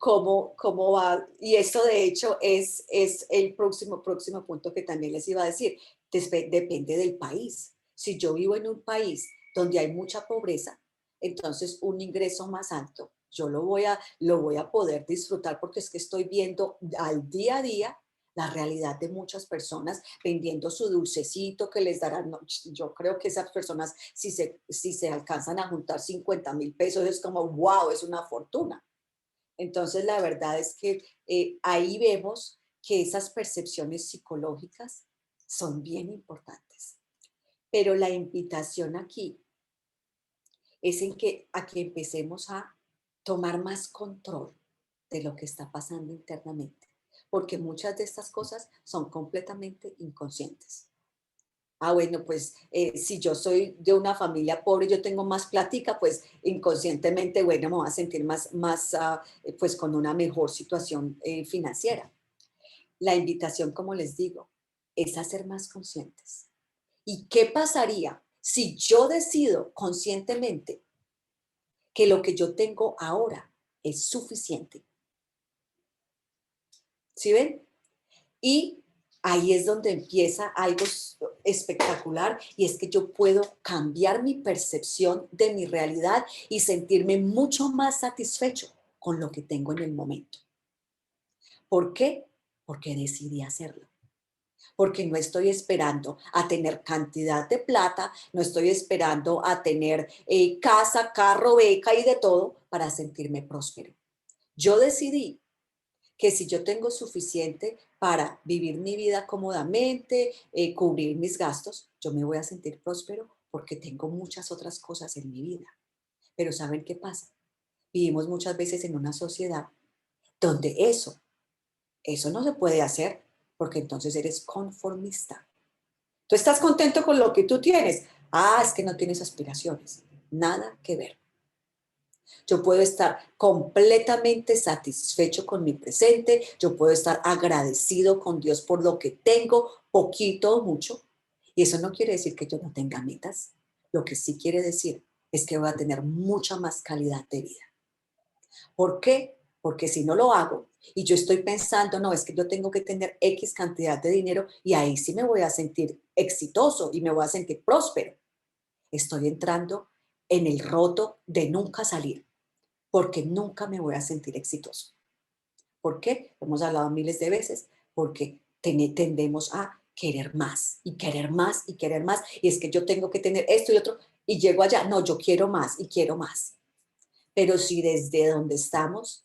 cómo va, y esto de hecho es el próximo punto que también les iba a decir, depende del país. Si yo vivo en un país donde hay mucha pobreza, entonces un ingreso más alto, yo lo voy a poder disfrutar porque es que estoy viendo al día a día la realidad de muchas personas vendiendo su dulcecito que les darán. No, yo creo que esas personas, si se alcanzan a juntar 50,000 pesos, es como, wow, es una fortuna. Entonces, la verdad es que ahí vemos que esas percepciones psicológicas son bien importantes. Pero la invitación aquí es a que empecemos a tomar más control de lo que está pasando internamente, porque muchas de estas cosas son completamente inconscientes. Ah, bueno, pues si yo soy de una familia pobre y yo tengo más plática, pues inconscientemente, bueno, me voy a sentir pues con una mejor situación financiera. La invitación, como les digo, es a ser más conscientes. ¿Y qué pasaría si yo decido conscientemente que lo que yo tengo ahora es suficiente? ¿Sí ven? Y ahí es donde empieza algo espectacular y es que yo puedo cambiar mi percepción de mi realidad y sentirme mucho más satisfecho con lo que tengo en el momento. ¿Por qué? Porque decidí hacerlo. Porque no estoy esperando a tener cantidad de plata, no estoy esperando a tener casa, carro, beca y de todo para sentirme próspero. Yo decidí que si yo tengo suficiente para vivir mi vida cómodamente, cubrir mis gastos, yo me voy a sentir próspero porque tengo muchas otras cosas en mi vida. Pero ¿saben qué pasa? Vivimos muchas veces en una sociedad donde eso no se puede hacer porque entonces eres conformista. ¿Tú estás contento con lo que tú tienes? Ah, es que no tienes aspiraciones. Nada que ver. Yo puedo estar completamente satisfecho con mi presente, yo puedo estar agradecido con Dios por lo que tengo, poquito o mucho. Y eso no quiere decir que yo no tenga metas. Lo que sí quiere decir es que voy a tener mucha más calidad de vida. ¿Por qué? Porque si no lo hago y yo estoy pensando, no, es que yo tengo que tener X cantidad de dinero y ahí sí me voy a sentir exitoso y me voy a sentir próspero. Estoy entrando en el roto de nunca salir, porque nunca me voy a sentir exitoso. ¿Por qué? Hemos hablado miles de veces, porque tendemos a querer más y querer más y querer más. Y es que yo tengo que tener esto y otro y llego allá, no, yo quiero más y quiero más. Pero si desde donde estamos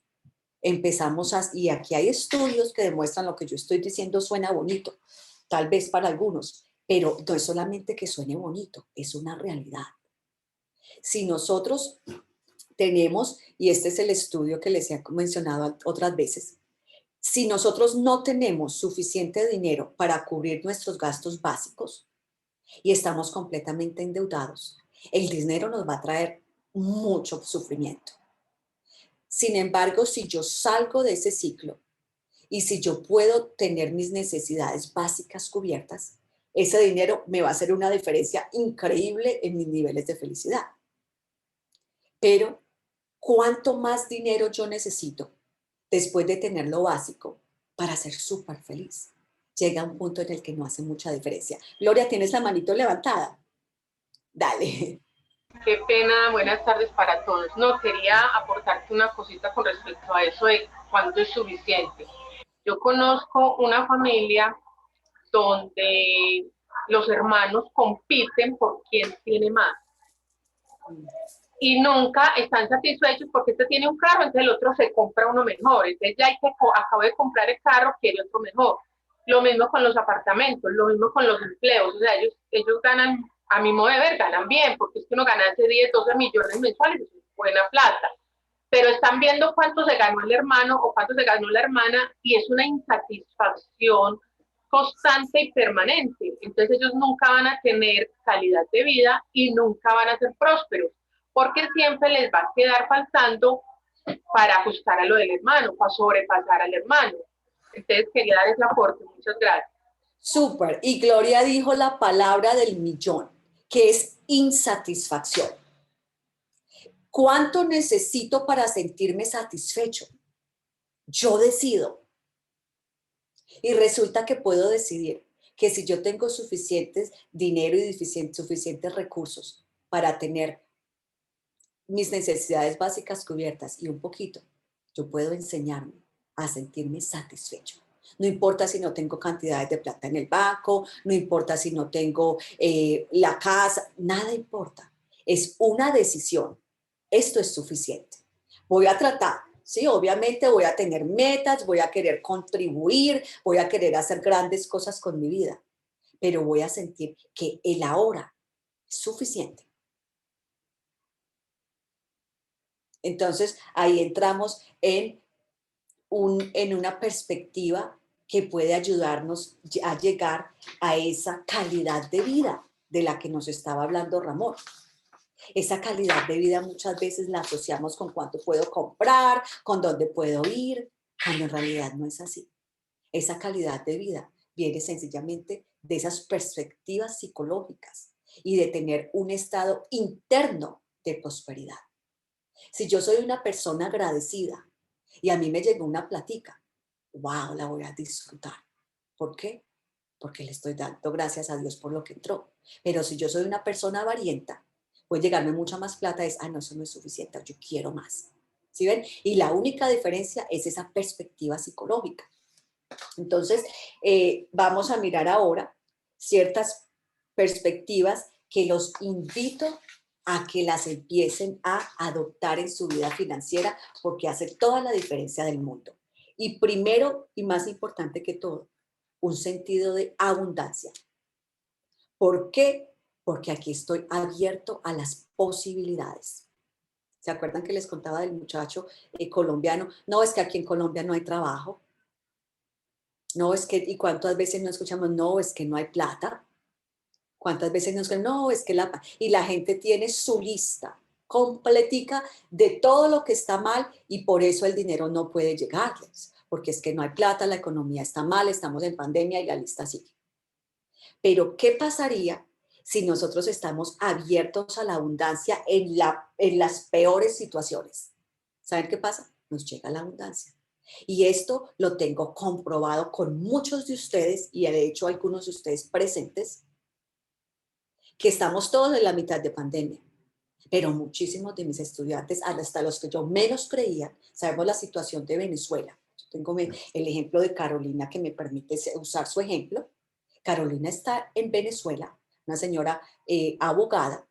empezamos a, y aquí hay estudios que demuestran lo que yo estoy diciendo suena bonito, tal vez para algunos, pero no es solamente que suene bonito, es una realidad. Si nosotros tenemos, y este es el estudio que les he mencionado otras veces, si nosotros no tenemos suficiente dinero para cubrir nuestros gastos básicos y estamos completamente endeudados, el dinero nos va a traer mucho sufrimiento. Sin embargo, si yo salgo de ese ciclo y si yo puedo tener mis necesidades básicas cubiertas, ese dinero me va a hacer una diferencia increíble en mis niveles de felicidad. Pero, ¿cuánto más dinero yo necesito después de tener lo básico para ser súper feliz? Llega un punto en el que no hace mucha diferencia. Gloria, ¿tienes la manito levantada? Dale. Qué pena, buenas tardes para todos. No, quería aportarte una cosita con respecto a eso de cuánto es suficiente. Yo conozco una familia donde los hermanos compiten por quién tiene más y nunca están satisfechos porque este tiene un carro, entonces el otro se compra uno mejor, entonces ya acabo de comprar el carro, quiere otro mejor. Lo mismo con los apartamentos, lo mismo con los empleos, o sea, ellos ganan, a mi modo de ver, ganan bien, porque es que uno gana 10, 12 millones mensuales, es buena plata, pero están viendo cuánto se ganó el hermano o cuánto se ganó la hermana y es una insatisfacción constante y permanente. Entonces ellos nunca van a tener calidad de vida y nunca van a ser prósperos, porque siempre les va a quedar faltando para ajustar a lo del hermano, para sobrepasar al hermano. Entonces quería dar ese aporte. Muchas gracias. Súper. Y Gloria dijo la palabra del millón, que es insatisfacción. ¿Cuánto necesito para sentirme satisfecho? Yo decido. Y resulta que puedo decidir que si yo tengo suficientes dinero y suficientes recursos para tener mis necesidades básicas cubiertas y un poquito, yo puedo enseñarme a sentirme satisfecho. No importa si no tengo cantidades de plata en el banco, no importa si no tengo la casa, nada importa. Es una decisión. Esto es suficiente. Voy a tratar, sí, obviamente voy a tener metas, voy a querer contribuir, voy a querer hacer grandes cosas con mi vida, pero voy a sentir que el ahora es suficiente. Entonces, ahí entramos en una perspectiva que puede ayudarnos a llegar a esa calidad de vida de la que nos estaba hablando Ramón. Esa calidad de vida muchas veces la asociamos con cuánto puedo comprar, con dónde puedo ir, cuando en realidad no es así. Esa calidad de vida viene sencillamente de esas perspectivas psicológicas y de tener un estado interno de prosperidad. Si yo soy una persona agradecida y a mí me llegó una platica, wow, la voy a disfrutar. ¿Por qué? Porque le estoy dando gracias a Dios por lo que entró. Pero si yo soy una persona avarienta, puede llegarme mucha más plata, no, eso no es suficiente, yo quiero más. ¿Sí ven? Y la única diferencia es esa perspectiva psicológica. Entonces, vamos a mirar ahora ciertas perspectivas que los invito a que las empiecen a adoptar en su vida financiera porque hace toda la diferencia del mundo. Y primero y más importante que todo, un sentido de abundancia. ¿Por qué? Porque aquí estoy abierto a las posibilidades. ¿Se acuerdan que les contaba del muchacho colombiano? No, es que aquí en Colombia no hay trabajo. No, es que, ¿y cuántas veces no escuchamos? No, es que no hay plata. ¿Cuántas veces nos creen? No, es que y la gente tiene su lista completica de todo lo que está mal y por eso el dinero no puede llegarles, porque es que no hay plata, la economía está mal, estamos en pandemia y la lista sigue. Pero, ¿qué pasaría si nosotros estamos abiertos a la abundancia en las peores situaciones? ¿Saben qué pasa? Nos llega la abundancia. Y esto lo tengo comprobado con muchos de ustedes y de hecho algunos de ustedes presentes, que estamos todos en la mitad de pandemia. Pero muchísimos de mis estudiantes, hasta los que yo menos creía, sabemos la situación de Venezuela. Yo tengo el ejemplo de Carolina que me permite usar su ejemplo. Carolina está en Venezuela, una señora abogada,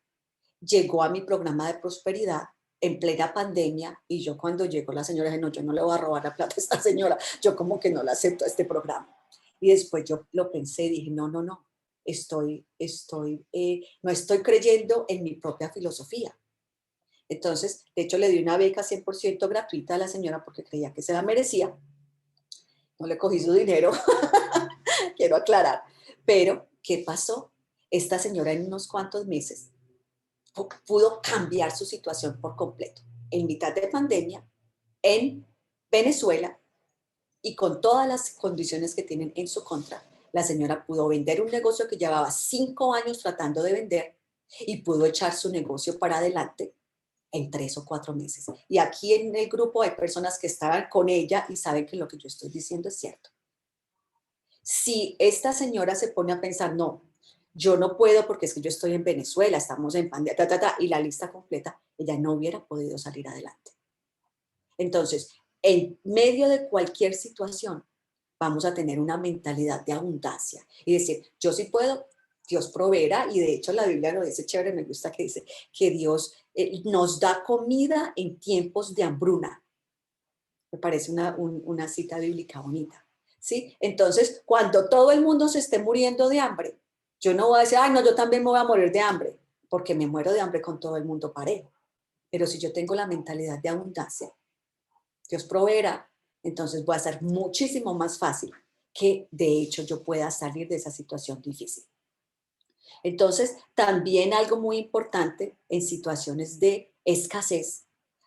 llegó a mi programa de prosperidad en plena pandemia y yo cuando llegó la señora dije, no, yo no le voy a robar la plata a esta señora, yo como que no la acepto a este programa. Y después yo lo pensé y dije, no, no, no, no estoy creyendo en mi propia filosofía. Entonces, de hecho, le di una beca 100% gratuita a la señora porque creía que se la merecía. No le cogí su dinero, quiero aclarar. Pero, ¿qué pasó? Esta señora en unos cuantos meses pudo cambiar su situación por completo. En mitad de pandemia, en Venezuela, y con todas las condiciones que tienen en su contra, la señora pudo vender un negocio que llevaba 5 años tratando de vender y pudo echar su negocio para adelante en 3 o 4 meses. Y aquí en el grupo hay personas que estaban con ella y saben que lo que yo estoy diciendo es cierto. Si esta señora se pone a pensar, no, yo no puedo porque es que yo estoy en Venezuela, estamos en pandemia, y la lista completa, ella no hubiera podido salir adelante. Entonces, en medio de cualquier situación, vamos a tener una mentalidad de abundancia y decir, yo sí puedo, Dios proveerá, y de hecho la Biblia lo dice chévere, me gusta que dice que Dios nos da comida en tiempos de hambruna. Me parece una cita bíblica bonita, ¿sí? Entonces, cuando todo el mundo se esté muriendo de hambre, yo no voy a decir, ay, no, yo también me voy a morir de hambre, porque me muero de hambre con todo el mundo parejo. Pero si yo tengo la mentalidad de abundancia, Dios proveerá, entonces va a ser muchísimo más fácil que de hecho yo pueda salir de esa situación difícil. Entonces, también algo muy importante en situaciones de escasez,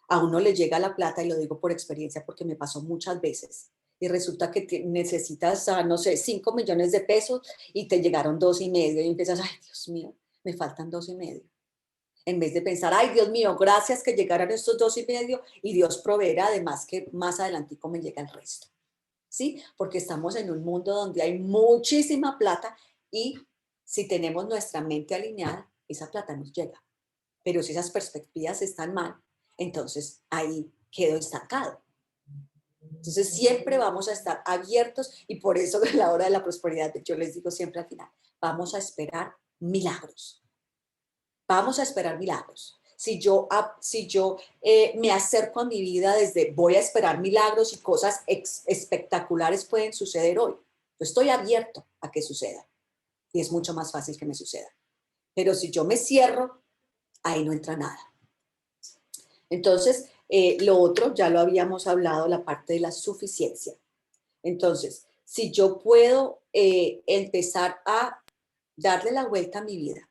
a uno le llega la plata, y lo digo por experiencia porque me pasó muchas veces, y resulta que necesitas, no sé, 5 millones de pesos y te llegaron 2,5 y empiezas, ay, Dios mío, me faltan 2,5. En vez de pensar, ay, Dios mío, gracias que llegaran estos 2,5 y Dios proveerá, además que más adelantico me llega el resto. ¿Sí? Porque estamos en un mundo donde hay muchísima plata y si tenemos nuestra mente alineada, esa plata nos llega. Pero si esas perspectivas están mal, entonces ahí quedo estancado. Entonces siempre vamos a estar abiertos y por eso en la hora de la prosperidad, yo les digo siempre al final, vamos a esperar milagros. Vamos a esperar milagros. Si yo me acerco a mi vida desde voy a esperar milagros y cosas espectaculares pueden suceder hoy. Yo estoy abierto a que suceda y es mucho más fácil que me suceda. Pero si yo me cierro, ahí no entra nada. Entonces, lo otro, ya lo habíamos hablado, la parte de la suficiencia. Entonces, si yo puedo empezar a darle la vuelta a mi vida,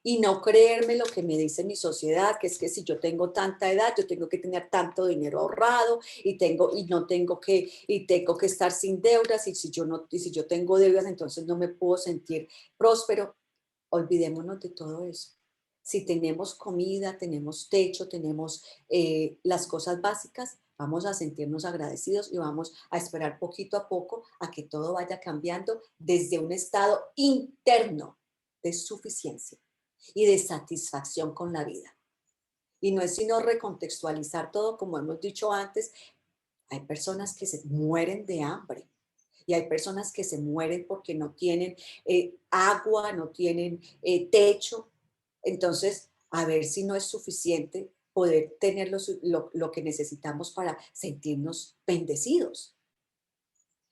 y no creerme lo que me dice mi sociedad, que es que si yo tengo tanta edad, yo tengo que tener tanto dinero ahorrado y tengo que estar sin deudas, y si yo tengo deudas, entonces no me puedo sentir próspero. Olvidémonos de todo eso. Si tenemos comida, tenemos techo, tenemos las cosas básicas, vamos a sentirnos agradecidos y vamos a esperar poquito a poco a que todo vaya cambiando desde un estado interno de suficiencia y de satisfacción con la vida. Y no es sino recontextualizar todo, como hemos dicho antes. Hay personas que se mueren de hambre y hay personas que se mueren porque no tienen agua, no tienen techo. Entonces, a ver si no es suficiente poder tener lo que necesitamos para sentirnos bendecidos.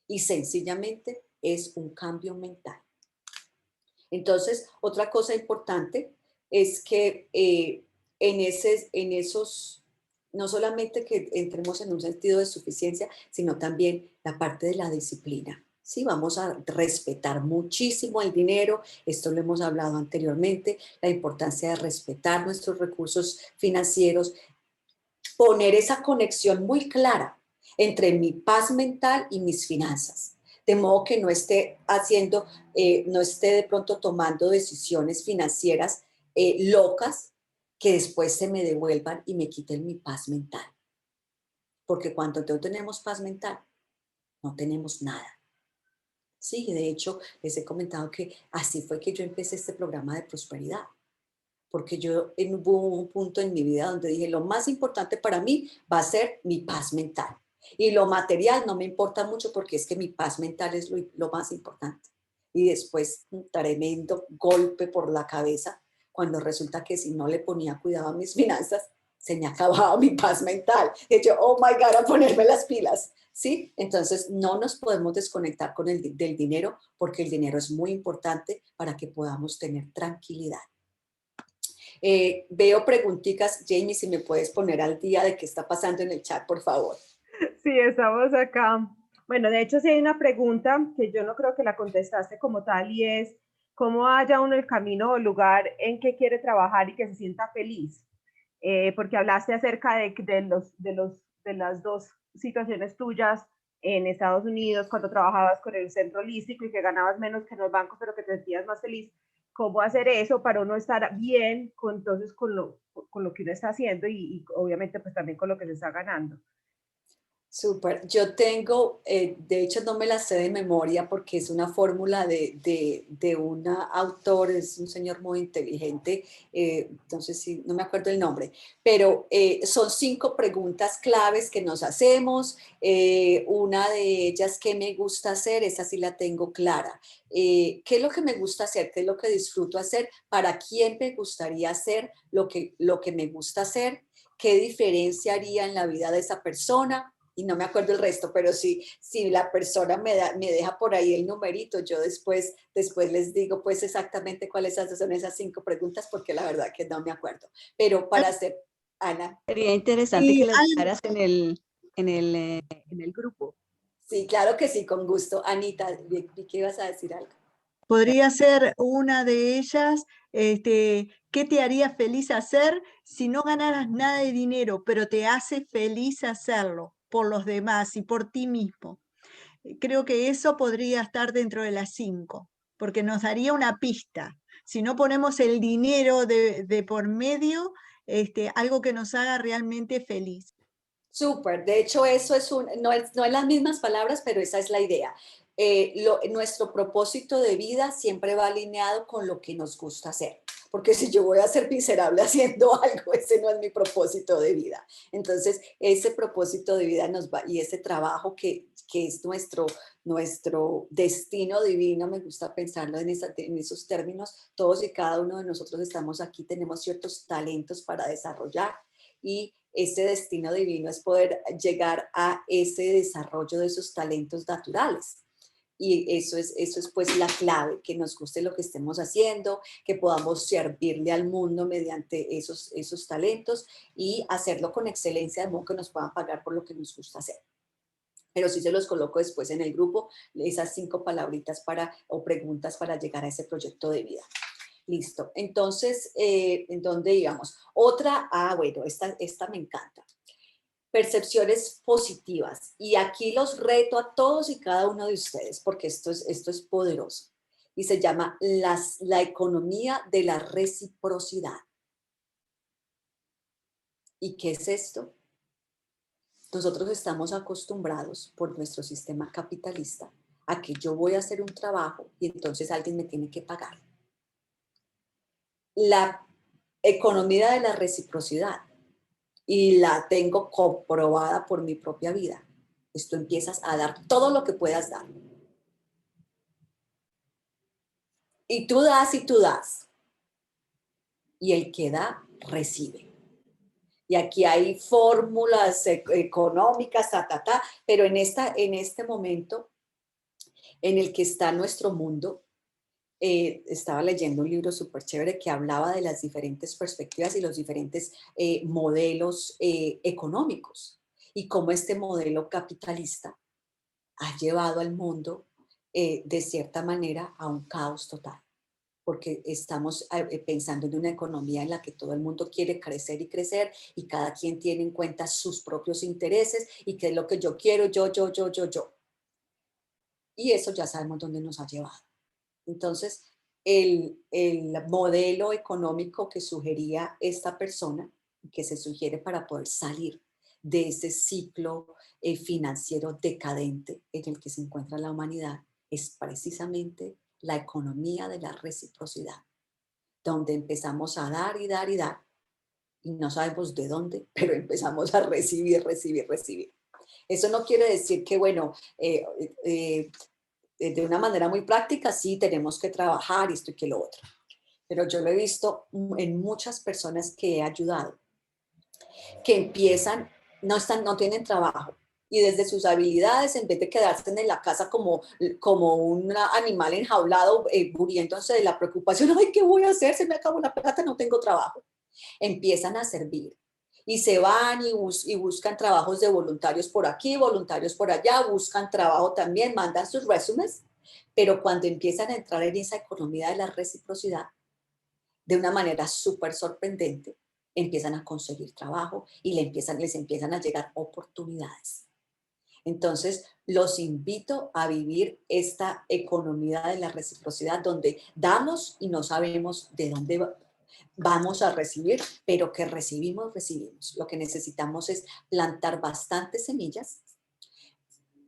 Y sencillamente es un cambio mental. Entonces, otra cosa importante es que en esos, no solamente que entremos en un sentido de suficiencia, sino también la parte de la disciplina, Sí, vamos a respetar muchísimo el dinero. Esto lo hemos hablado anteriormente, la importancia de respetar nuestros recursos financieros, poner esa conexión muy clara entre mi paz mental y mis finanzas, de modo que no esté haciendo, no esté de pronto tomando decisiones financieras locas que después se me devuelvan y me quiten mi paz mental. Porque cuando no tenemos paz mental, no tenemos nada. Sí, de hecho, les he comentado que así fue que yo empecé este programa de prosperidad, porque hubo un punto en mi vida donde dije, lo más importante para mí va a ser mi paz mental. Y lo material no me importa mucho porque es que mi paz mental es lo más importante. Y después un tremendo golpe por la cabeza cuando resulta que si no le ponía cuidado a mis finanzas, se me acababa mi paz mental. Y yo, oh my God, a ponerme las pilas. ¿Sí? Entonces no nos podemos desconectar del dinero porque el dinero es muy importante para que podamos tener tranquilidad. Veo preguntitas, Jamie, si me puedes poner al día de qué está pasando en el chat, por favor. Sí, estamos acá. Bueno, de hecho, sí hay una pregunta que yo no creo que la contestaste como tal y es, ¿cómo halla uno el camino o lugar en que quiere trabajar y que se sienta feliz? Porque hablaste acerca de las dos situaciones tuyas en Estados Unidos, cuando trabajabas con el centro holístico y que ganabas menos que en los bancos, pero que te sentías más feliz. ¿Cómo hacer eso para uno estar bien entonces con lo que uno está haciendo y obviamente pues también con lo que se está ganando? Súper. Yo tengo, de hecho no me la sé de memoria porque es una fórmula de un autor, es un señor muy inteligente, entonces sí, no me acuerdo el nombre, pero son 5 preguntas claves que nos hacemos. Una de ellas, ¿qué me gusta hacer? Esa sí la tengo clara. ¿Qué es lo que me gusta hacer? ¿Qué es lo que disfruto hacer? ¿Para quién me gustaría hacer lo que me gusta hacer? ¿Qué diferencia haría en la vida de esa persona? Y no me acuerdo el resto, pero si la persona me deja por ahí el numerito, yo después les digo pues exactamente cuáles son esas 5 preguntas, porque la verdad que no me acuerdo. Pero para hacer, Ana. Sería interesante que las dejaras en el grupo. Sí, claro que sí, con gusto. Anita, vi que ibas a decir algo. Podría ser una de ellas, ¿qué te haría feliz hacer si no ganaras nada de dinero, pero te hace feliz hacerlo por los demás y por ti mismo? Creo que eso podría estar dentro de las 5, porque nos daría una pista. Si no ponemos el dinero de por medio, algo que nos haga realmente feliz. Súper, de hecho eso es no es las mismas palabras, pero esa es la idea. Nuestro propósito de vida siempre va alineado con lo que nos gusta hacer, porque si yo voy a ser miserable haciendo algo, ese no es mi propósito de vida. Entonces, ese propósito de vida nos va, y ese trabajo que es nuestro destino divino, me gusta pensarlo en esos términos. Todos y cada uno de nosotros estamos aquí, tenemos ciertos talentos para desarrollar, y ese destino divino es poder llegar a ese desarrollo de esos talentos naturales. Y eso es pues la clave, que nos guste lo que estemos haciendo, que podamos servirle al mundo mediante esos talentos y hacerlo con excelencia, de modo que nos puedan pagar por lo que nos gusta hacer. Pero sí se los coloco después en el grupo, esas 5 palabritas o preguntas para llegar a ese proyecto de vida. Listo. Entonces, ¿en dónde íbamos? Otra, bueno, esta me encanta. Percepciones positivas. Y aquí los reto a todos y cada uno de ustedes, porque esto es poderoso. Y se llama la economía de la reciprocidad. ¿Y qué es esto? Nosotros estamos acostumbrados por nuestro sistema capitalista a que yo voy a hacer un trabajo y entonces alguien me tiene que pagar. La economía de la reciprocidad, y la tengo comprobada por mi propia vida, es tú empiezas a dar todo lo que puedas dar. Y tú das y tú das. Y el que da, recibe. Y aquí hay fórmulas económicas, pero en este momento en el que está nuestro mundo, estaba leyendo un libro súper chévere que hablaba de las diferentes perspectivas y los diferentes modelos económicos y cómo este modelo capitalista ha llevado al mundo de cierta manera a un caos total, porque estamos pensando en una economía en la que todo el mundo quiere crecer y crecer y cada quien tiene en cuenta sus propios intereses y qué es lo que yo quiero, yo. Y eso ya sabemos dónde nos ha llevado. Entonces, el modelo económico que sugería esta persona, que se sugiere para poder salir de ese ciclo financiero decadente en el que se encuentra la humanidad, es precisamente la economía de la reciprocidad, donde empezamos a dar y dar y dar, y no sabemos de dónde, pero empezamos a recibir. Eso no quiere decir que, bueno, de una manera muy práctica, sí tenemos que trabajar esto y que lo otro. Pero yo lo he visto en muchas personas que he ayudado, que empiezan, no tienen trabajo, y desde sus habilidades, en vez de quedarse en la casa como un animal enjaulado, muriéndose de la preocupación, ay, ¿qué voy a hacer? Se me acabó la plata, no tengo trabajo. Empiezan a servir y se van y buscan trabajos de voluntarios por aquí, voluntarios por allá, buscan trabajo también, mandan sus resúmenes, pero cuando empiezan a entrar en esa economía de la reciprocidad, de una manera súper sorprendente, empiezan a conseguir trabajo y les empiezan a llegar oportunidades. Entonces, los invito a vivir esta economía de la reciprocidad donde damos y no sabemos de dónde vamos a recibir, pero que recibimos. Lo que necesitamos es plantar bastantes semillas.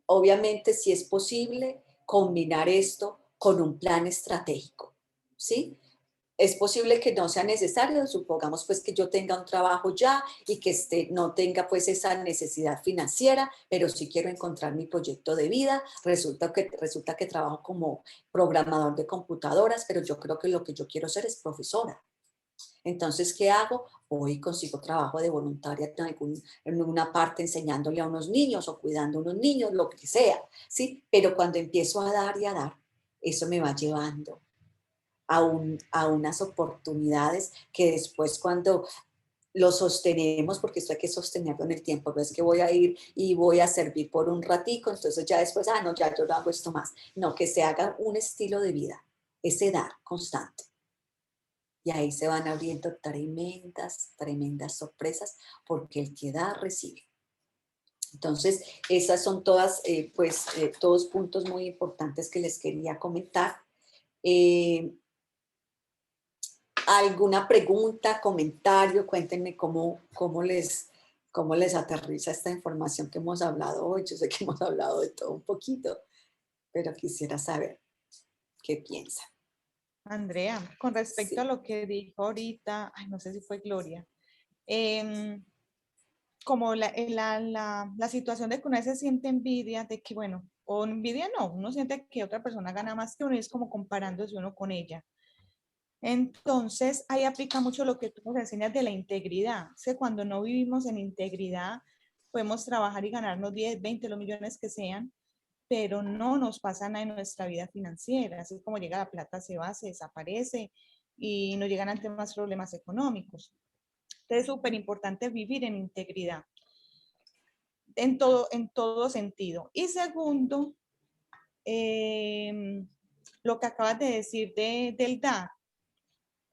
Obviamente, si es posible, combinar esto con un plan estratégico, ¿sí? Es posible que no sea necesario, supongamos pues que yo tenga un trabajo ya y que no tenga pues esa necesidad financiera, pero sí quiero encontrar mi proyecto de vida. Resulta que trabajo como programador de computadoras, pero yo creo que lo que yo quiero ser es profesora. Entonces, ¿qué hago? Hoy consigo trabajo de voluntaria en una parte enseñándole a unos niños o cuidando a unos niños, lo que sea, ¿sí? Pero cuando empiezo a dar y a dar, eso me va llevando a unas oportunidades que después cuando lo sostenemos, porque esto hay que sostenerlo en el tiempo, no es que voy a ir y voy a servir por un ratico, entonces ya después, no, ya yo no hago esto más. No, que se haga un estilo de vida, ese dar constante. Y ahí se van abriendo tremendas sorpresas, porque el que da, recibe. Entonces, esas son todas, todos puntos muy importantes que les quería comentar. ¿Alguna pregunta, comentario? Cuéntenme cómo les aterriza esta información que hemos hablado hoy. Yo sé que hemos hablado de todo un poquito, pero quisiera saber qué piensan. Andrea, con respecto Sí. a lo que dijo ahorita, ay, no sé si fue Gloria, como la situación de que uno se siente envidia de que, bueno, o envidia no, uno siente que otra persona gana más que uno y es como comparándose uno con ella. Entonces, ahí aplica mucho lo que tú nos enseñas de la integridad. O sea, cuando no vivimos en integridad, podemos trabajar y ganarnos 10, 20, los millones que sean, pero no nos pasa nada en nuestra vida financiera. Así como llega la plata, se va, se desaparece y nos llegan ante más problemas económicos. Entonces, es súper importante vivir en integridad, en todo sentido. Y segundo, lo que acabas de decir del dar.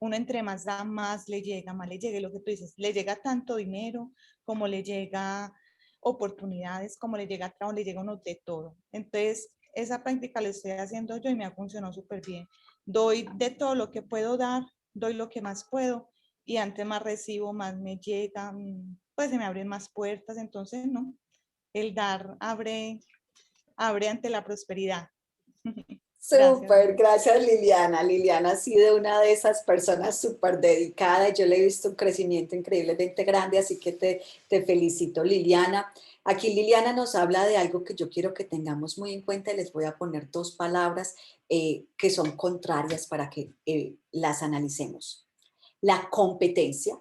Uno entre más da, más le llega, lo que tú dices, le llega tanto dinero, como le llega oportunidades, como le llega trabajo, le llega uno de todo. Entonces, esa práctica la estoy haciendo yo y me ha funcionado súper bien. Doy de todo lo que puedo dar, doy lo que más puedo y antes más recibo, más me llega, pues se me abren más puertas. Entonces, no, el dar abre ante la prosperidad. Súper, gracias Liliana. Liliana ha sido una de esas personas súper dedicada y yo le he visto un crecimiento increíblemente grande, así que te felicito, Liliana. Aquí Liliana nos habla de algo que yo quiero que tengamos muy en cuenta y les voy a poner dos palabras que son contrarias para que las analicemos. La competencia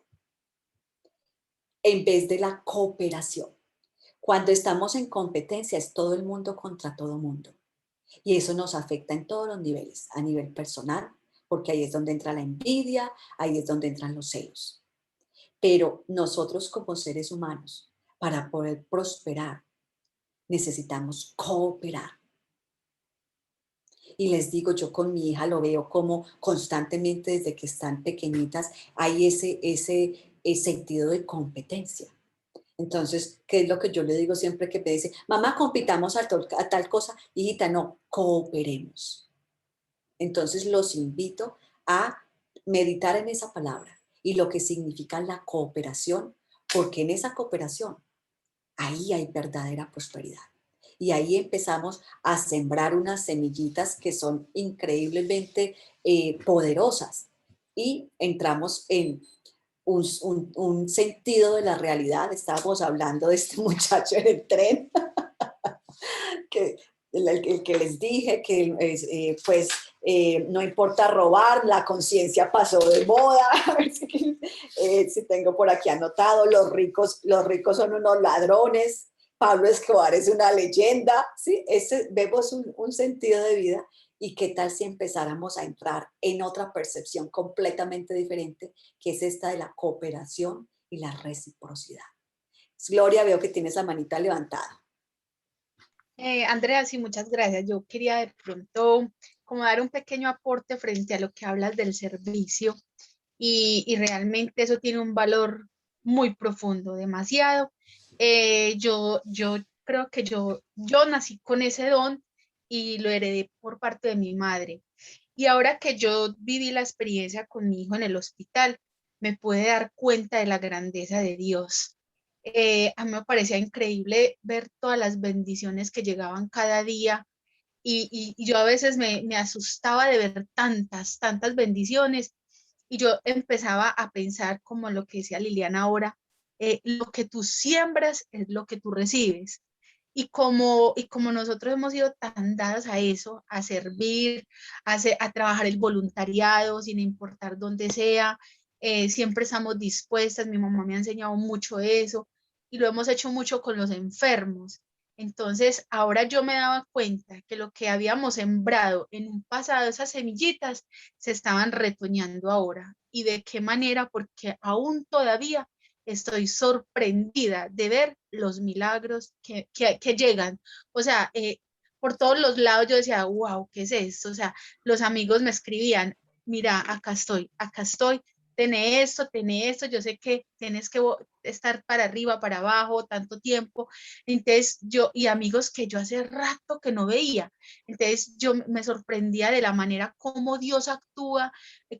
en vez de la cooperación. Cuando estamos en competencia es todo el mundo contra todo el mundo. Y eso nos afecta en todos los niveles, a nivel personal, porque ahí es donde entra la envidia, ahí es donde entran los celos. Pero nosotros como seres humanos, para poder prosperar, necesitamos cooperar. Y les digo, yo con mi hija lo veo como constantemente desde que están pequeñitas hay ese sentido de competencia. Entonces, ¿qué es lo que yo le digo siempre que me dice, mamá, compitamos a tal cosa? Hijita, no, cooperemos. Entonces, los invito a meditar en esa palabra y lo que significa la cooperación, porque en esa cooperación, ahí hay verdadera prosperidad. Y ahí empezamos a sembrar unas semillitas que son increíblemente poderosas. Y entramos en un sentido de la realidad. Estábamos hablando de este muchacho en el tren, que, el que les dije que pues no importa robar, la conciencia pasó de moda. A ver si tengo por aquí anotado, los ricos son unos ladrones, Pablo Escobar es una leyenda, ¿sí? Vemos un sentido de vida. ¿Y qué tal si empezáramos a entrar en otra percepción completamente diferente, que es esta de la cooperación y la reciprocidad? Gloria, veo que tienes la manita levantada. Andrea, sí, muchas gracias. Yo quería de pronto como dar un pequeño aporte frente a lo que hablas del servicio y realmente eso tiene un valor muy profundo, demasiado. Yo creo que yo nací con ese don y lo heredé por parte de mi madre. Y ahora que yo viví la experiencia con mi hijo en el hospital, me pude dar cuenta de la grandeza de Dios. A mí me parecía increíble ver todas las bendiciones que llegaban cada día y yo a veces me asustaba de ver tantas bendiciones y yo empezaba a pensar como lo que decía Liliana ahora, lo que tú siembras es lo que tú recibes. Y como nosotros hemos sido tan dadas a eso, a servir, a trabajar el voluntariado sin importar dónde sea, siempre estamos dispuestas, mi mamá me ha enseñado mucho eso y lo hemos hecho mucho con los enfermos. Entonces, ahora yo me daba cuenta que lo que habíamos sembrado en un pasado, esas semillitas, se estaban retoñando ahora. ¿Y de qué manera? Porque aún todavía estoy sorprendida de ver los milagros que llegan. O sea, por todos los lados yo decía, wow, ¿qué es esto? O sea, los amigos me escribían, mira, acá estoy, tenés esto, yo sé que tienes que estar para arriba, para abajo, tanto tiempo. Entonces y amigos que yo hace rato que no veía. Entonces yo me sorprendía de la manera como Dios actúa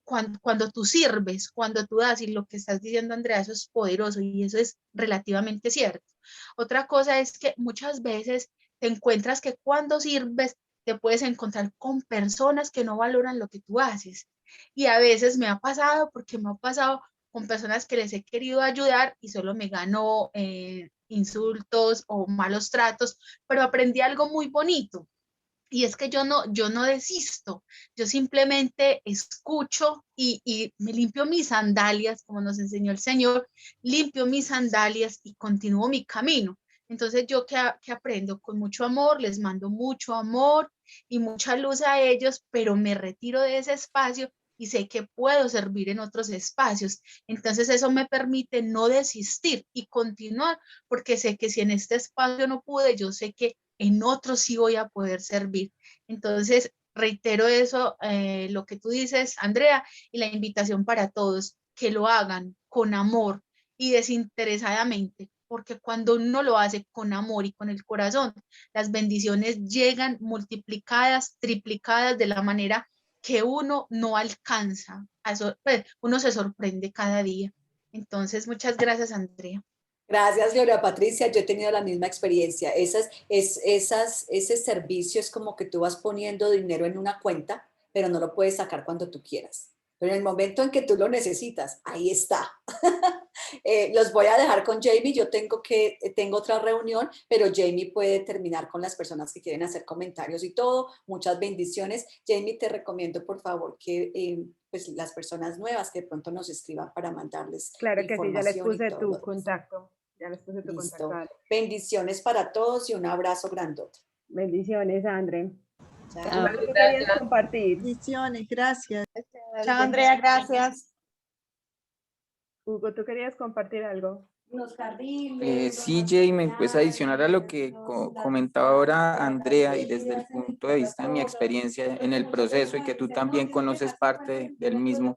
cuando tú sirves, cuando tú das, y lo que estás diciendo, Andrea, eso es poderoso y eso es relativamente cierto. Otra cosa es que muchas veces te encuentras que cuando sirves te puedes encontrar con personas que no valoran lo que tú haces. Y a veces me ha pasado, porque me ha pasado con personas que les he querido ayudar y solo me gano insultos o malos tratos, pero aprendí algo muy bonito. Y es que yo no desisto, yo simplemente escucho y me limpio mis sandalias, como nos enseñó el Señor, limpio mis sandalias y continúo mi camino. Entonces yo que aprendo con mucho amor, les mando mucho amor y mucha luz a ellos, pero me retiro de ese espacio y sé que puedo servir en otros espacios. Entonces eso me permite no desistir y continuar, porque sé que si en este espacio no pude, yo sé que en otros sí voy a poder servir. Entonces, reitero eso, lo que tú dices, Andrea, y la invitación para todos, que lo hagan con amor y desinteresadamente, porque cuando uno lo hace con amor y con el corazón, las bendiciones llegan multiplicadas, triplicadas de la manera que uno no alcanza. Pues, uno se sorprende cada día. Entonces, muchas gracias, Andrea. Gracias, Gloria Patricia. Yo he tenido la misma experiencia. Ese servicio es como que tú vas poniendo dinero en una cuenta, pero no lo puedes sacar cuando tú quieras. Pero en el momento en que tú lo necesitas, ahí está. Los voy a dejar con Jamie. Yo tengo otra reunión, pero Jamie puede terminar con las personas que quieren hacer comentarios y todo. Muchas bendiciones. Jamie, te recomiendo, por favor, que pues las personas nuevas que de pronto nos escriban para mandarles Claro que sí, ya les información y puse todo tu lo demás. contacto. Ya les puse tu Listo. contacto. Bendiciones para todos y un abrazo grandote. Bendiciones, Andre. Chao. Hugo, ¿tú querías compartir? Bendiciones, gracias. Chao, Andrea, gracias. Hugo, ¿tú querías compartir algo? Sí, Jamie, pues adicionar a lo que comentaba ahora Andrea y desde el punto de vista de mi experiencia en el proceso y que tú también conoces parte del mismo,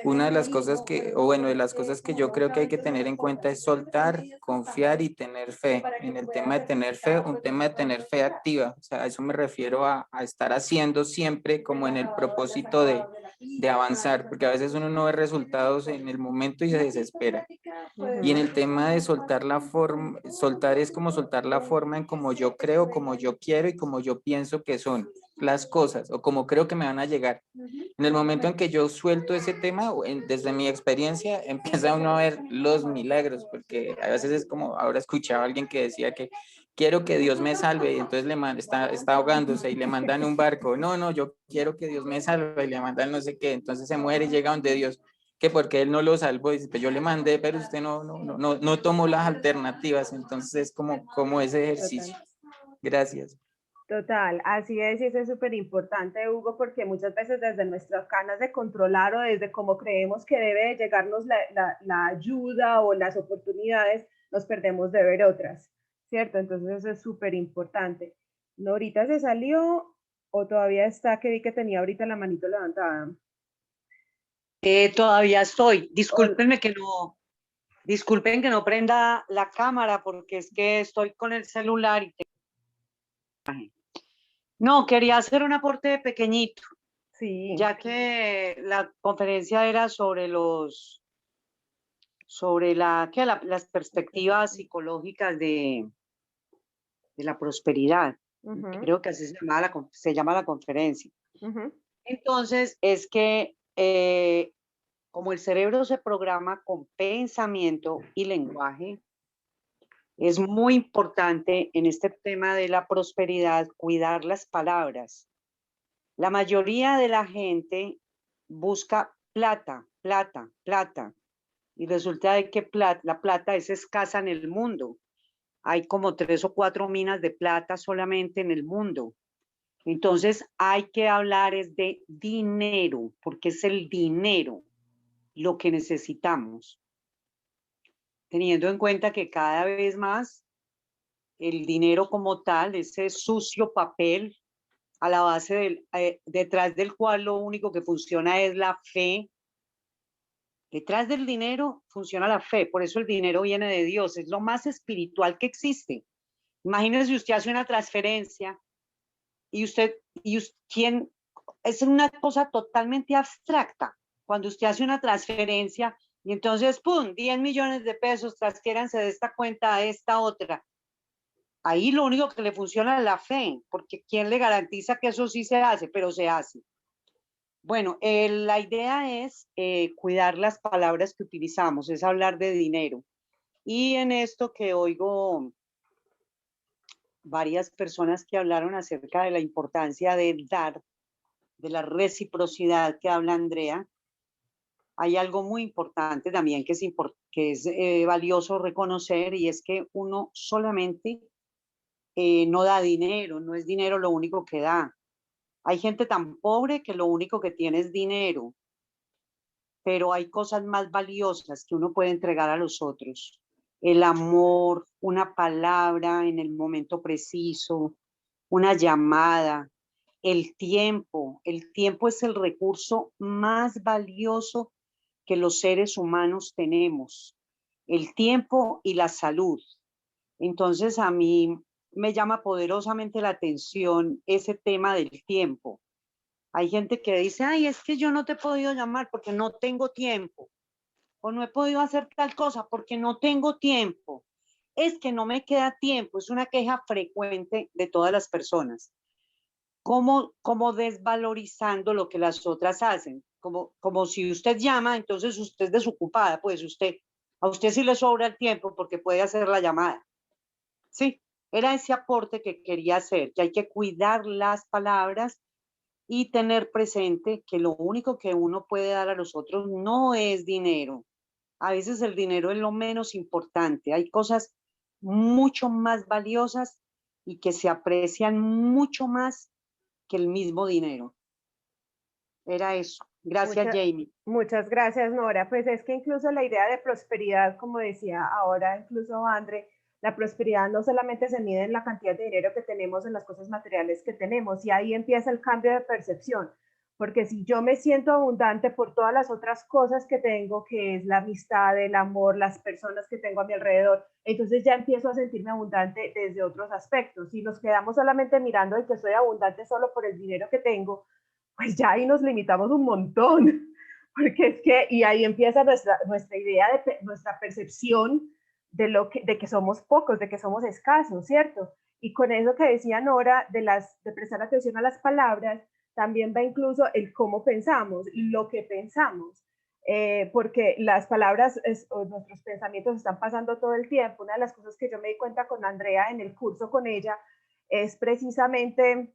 una de las cosas que, o bueno, de las cosas que yo creo que hay que tener en cuenta es soltar, confiar y tener fe. En el tema de tener fe, un tema de tener fe activa, o sea, a eso me refiero a estar haciendo siempre como en el propósito de avanzar, porque a veces uno no ve resultados en el momento y se desespera. Y en el tema de soltar la forma, soltar es como soltar la forma en como yo creo, como yo quiero y como yo pienso que son las cosas o como creo que me van a llegar. En el momento en que yo suelto ese tema, desde mi experiencia, empieza uno a ver los milagros, porque a veces es como, ahora escuchaba a alguien que decía que quiero que Dios me salve y entonces está ahogándose y le mandan un barco. No, yo quiero que Dios me salve y le mandan no sé qué, entonces se muere y llega donde Dios, que porque él no lo salvó, dice, pues yo le mandé, pero usted no tomó las alternativas, entonces es como ese ejercicio. Gracias. Total, así es, y eso es súper importante, Hugo, porque muchas veces desde nuestras ganas de controlar o desde cómo creemos que debe de llegarnos la ayuda o las oportunidades, nos perdemos de ver otras, ¿cierto? Entonces eso es súper importante. ¿Norita se salió o todavía está? Que vi que tenía ahorita la manito levantada. Todavía estoy. Disculpen que no prenda la cámara porque es que estoy con el celular y no, quería hacer un aporte pequeñito, Sí. ya que la conferencia era sobre las perspectivas psicológicas de la prosperidad. Creo que así se llama la conferencia. Entonces, es que como el cerebro se programa con pensamiento y lenguaje, es muy importante en este tema de la prosperidad cuidar las palabras. La mayoría de la gente busca plata, plata, plata, y resulta de que la plata es escasa en el mundo. Hay como 3 o 4 minas de plata solamente en el mundo. Entonces hay que hablar es de dinero, porque es el dinero lo que necesitamos. Teniendo en cuenta que cada vez más el dinero como tal, ese sucio papel a la base detrás del cual lo único que funciona es la fe. Detrás del dinero funciona la fe, por eso el dinero viene de Dios, es lo más espiritual que existe. Imagínese usted hace una transferencia y ¿quién? Es una cosa totalmente abstracta. Cuando usted hace una transferencia y entonces, ¡pum!, 10 millones de pesos, transfiéranse de esta cuenta a esta otra. Ahí lo único que le funciona es la fe, porque ¿quién le garantiza que eso sí se hace? Pero se hace. Bueno, la idea es cuidar las palabras que utilizamos, es hablar de dinero. Y en esto que oigo varias personas que hablaron acerca de la importancia de dar, de la reciprocidad que habla Andrea, hay algo muy importante también que es valioso reconocer, y es que uno solamente no da dinero, no es dinero lo único que da. Hay gente tan pobre que lo único que tiene es dinero, pero hay cosas más valiosas que uno puede entregar a los otros. El amor, una palabra en el momento preciso, una llamada, el tiempo. El tiempo es el recurso más valioso que los seres humanos tenemos. El tiempo y la salud. Entonces a mí me llama poderosamente la atención ese tema del tiempo. Hay gente que dice, ay, es que yo no te he podido llamar porque no tengo tiempo, o no he podido hacer tal cosa porque no tengo tiempo. Es que no me queda tiempo, es una queja frecuente de todas las personas. Como desvalorizando lo que las otras hacen, como si usted llama, entonces usted es desocupada, pues a usted sí le sobra el tiempo porque puede hacer la llamada. Sí, era ese aporte que quería hacer, que hay que cuidar las palabras y tener presente que lo único que uno puede dar a los otros no es dinero. A veces el dinero es lo menos importante. Hay cosas mucho más valiosas y que se aprecian mucho más que el mismo dinero. Era eso. Gracias, Jamie. Muchas gracias, Nora. Pues es que incluso la idea de prosperidad, como decía ahora incluso André, la prosperidad no solamente se mide en la cantidad de dinero que tenemos, en las cosas materiales que tenemos, y ahí empieza el cambio de percepción. Porque si yo me siento abundante por todas las otras cosas que tengo, que es la amistad, el amor, las personas que tengo a mi alrededor, entonces ya empiezo a sentirme abundante desde otros aspectos. Si nos quedamos solamente mirando de que soy abundante solo por el dinero que tengo, pues ya ahí nos limitamos un montón. Porque es que, y ahí empieza nuestra idea, nuestra percepción de que somos pocos, de que somos escasos, ¿cierto? Y con eso que decía Nora, de prestar atención a las palabras, también va incluso el cómo pensamos, lo que pensamos, porque las palabras, nuestros pensamientos están pasando todo el tiempo. Una de las cosas que yo me di cuenta con Andrea en el curso con ella es precisamente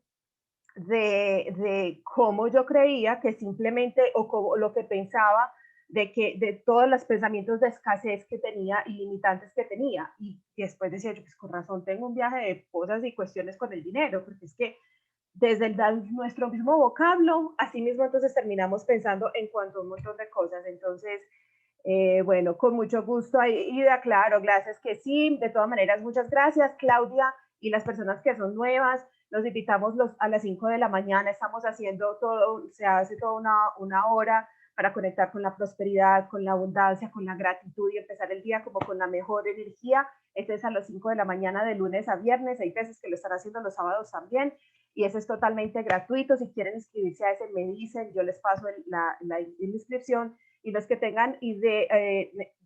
de cómo yo creía que simplemente, o como, lo que pensaba, de todos los pensamientos de escasez que tenía y limitantes que tenía. Y después decía yo, pues con razón tengo un viaje de cosas y cuestiones con el dinero, porque es que desde nuestro mismo vocablo, así mismo entonces terminamos pensando en cuanto a un montón de cosas. Entonces, bueno, con mucho gusto, Ida, claro, gracias que sí, de todas maneras, muchas gracias, Claudia, y las personas que son nuevas, los invitamos a las 5 de la mañana, estamos haciendo todo, se hace toda una hora para conectar con la prosperidad, con la abundancia, con la gratitud y empezar el día como con la mejor energía. Este es a las 5 de la mañana de lunes a viernes, hay veces que lo están haciendo los sábados también, y eso es totalmente gratuito. Si quieren inscribirse a ese, me dicen, yo les paso la inscripción. Y los que tengan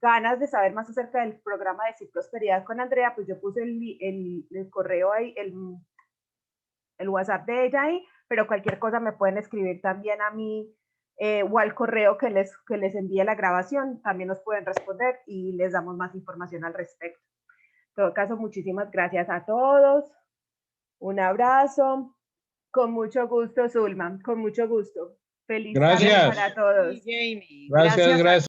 ganas de saber más acerca del programa de Sí Prosperidad con Andrea, pues yo puse el correo ahí, el WhatsApp de ella ahí, pero cualquier cosa me pueden escribir también a mí o al correo que les envíe la grabación, también nos pueden responder y les damos más información al respecto. En todo caso, muchísimas gracias a todos. Un abrazo. Con mucho gusto, Zulma, con mucho gusto. Feliz tarde para todos. Gracias, gracias.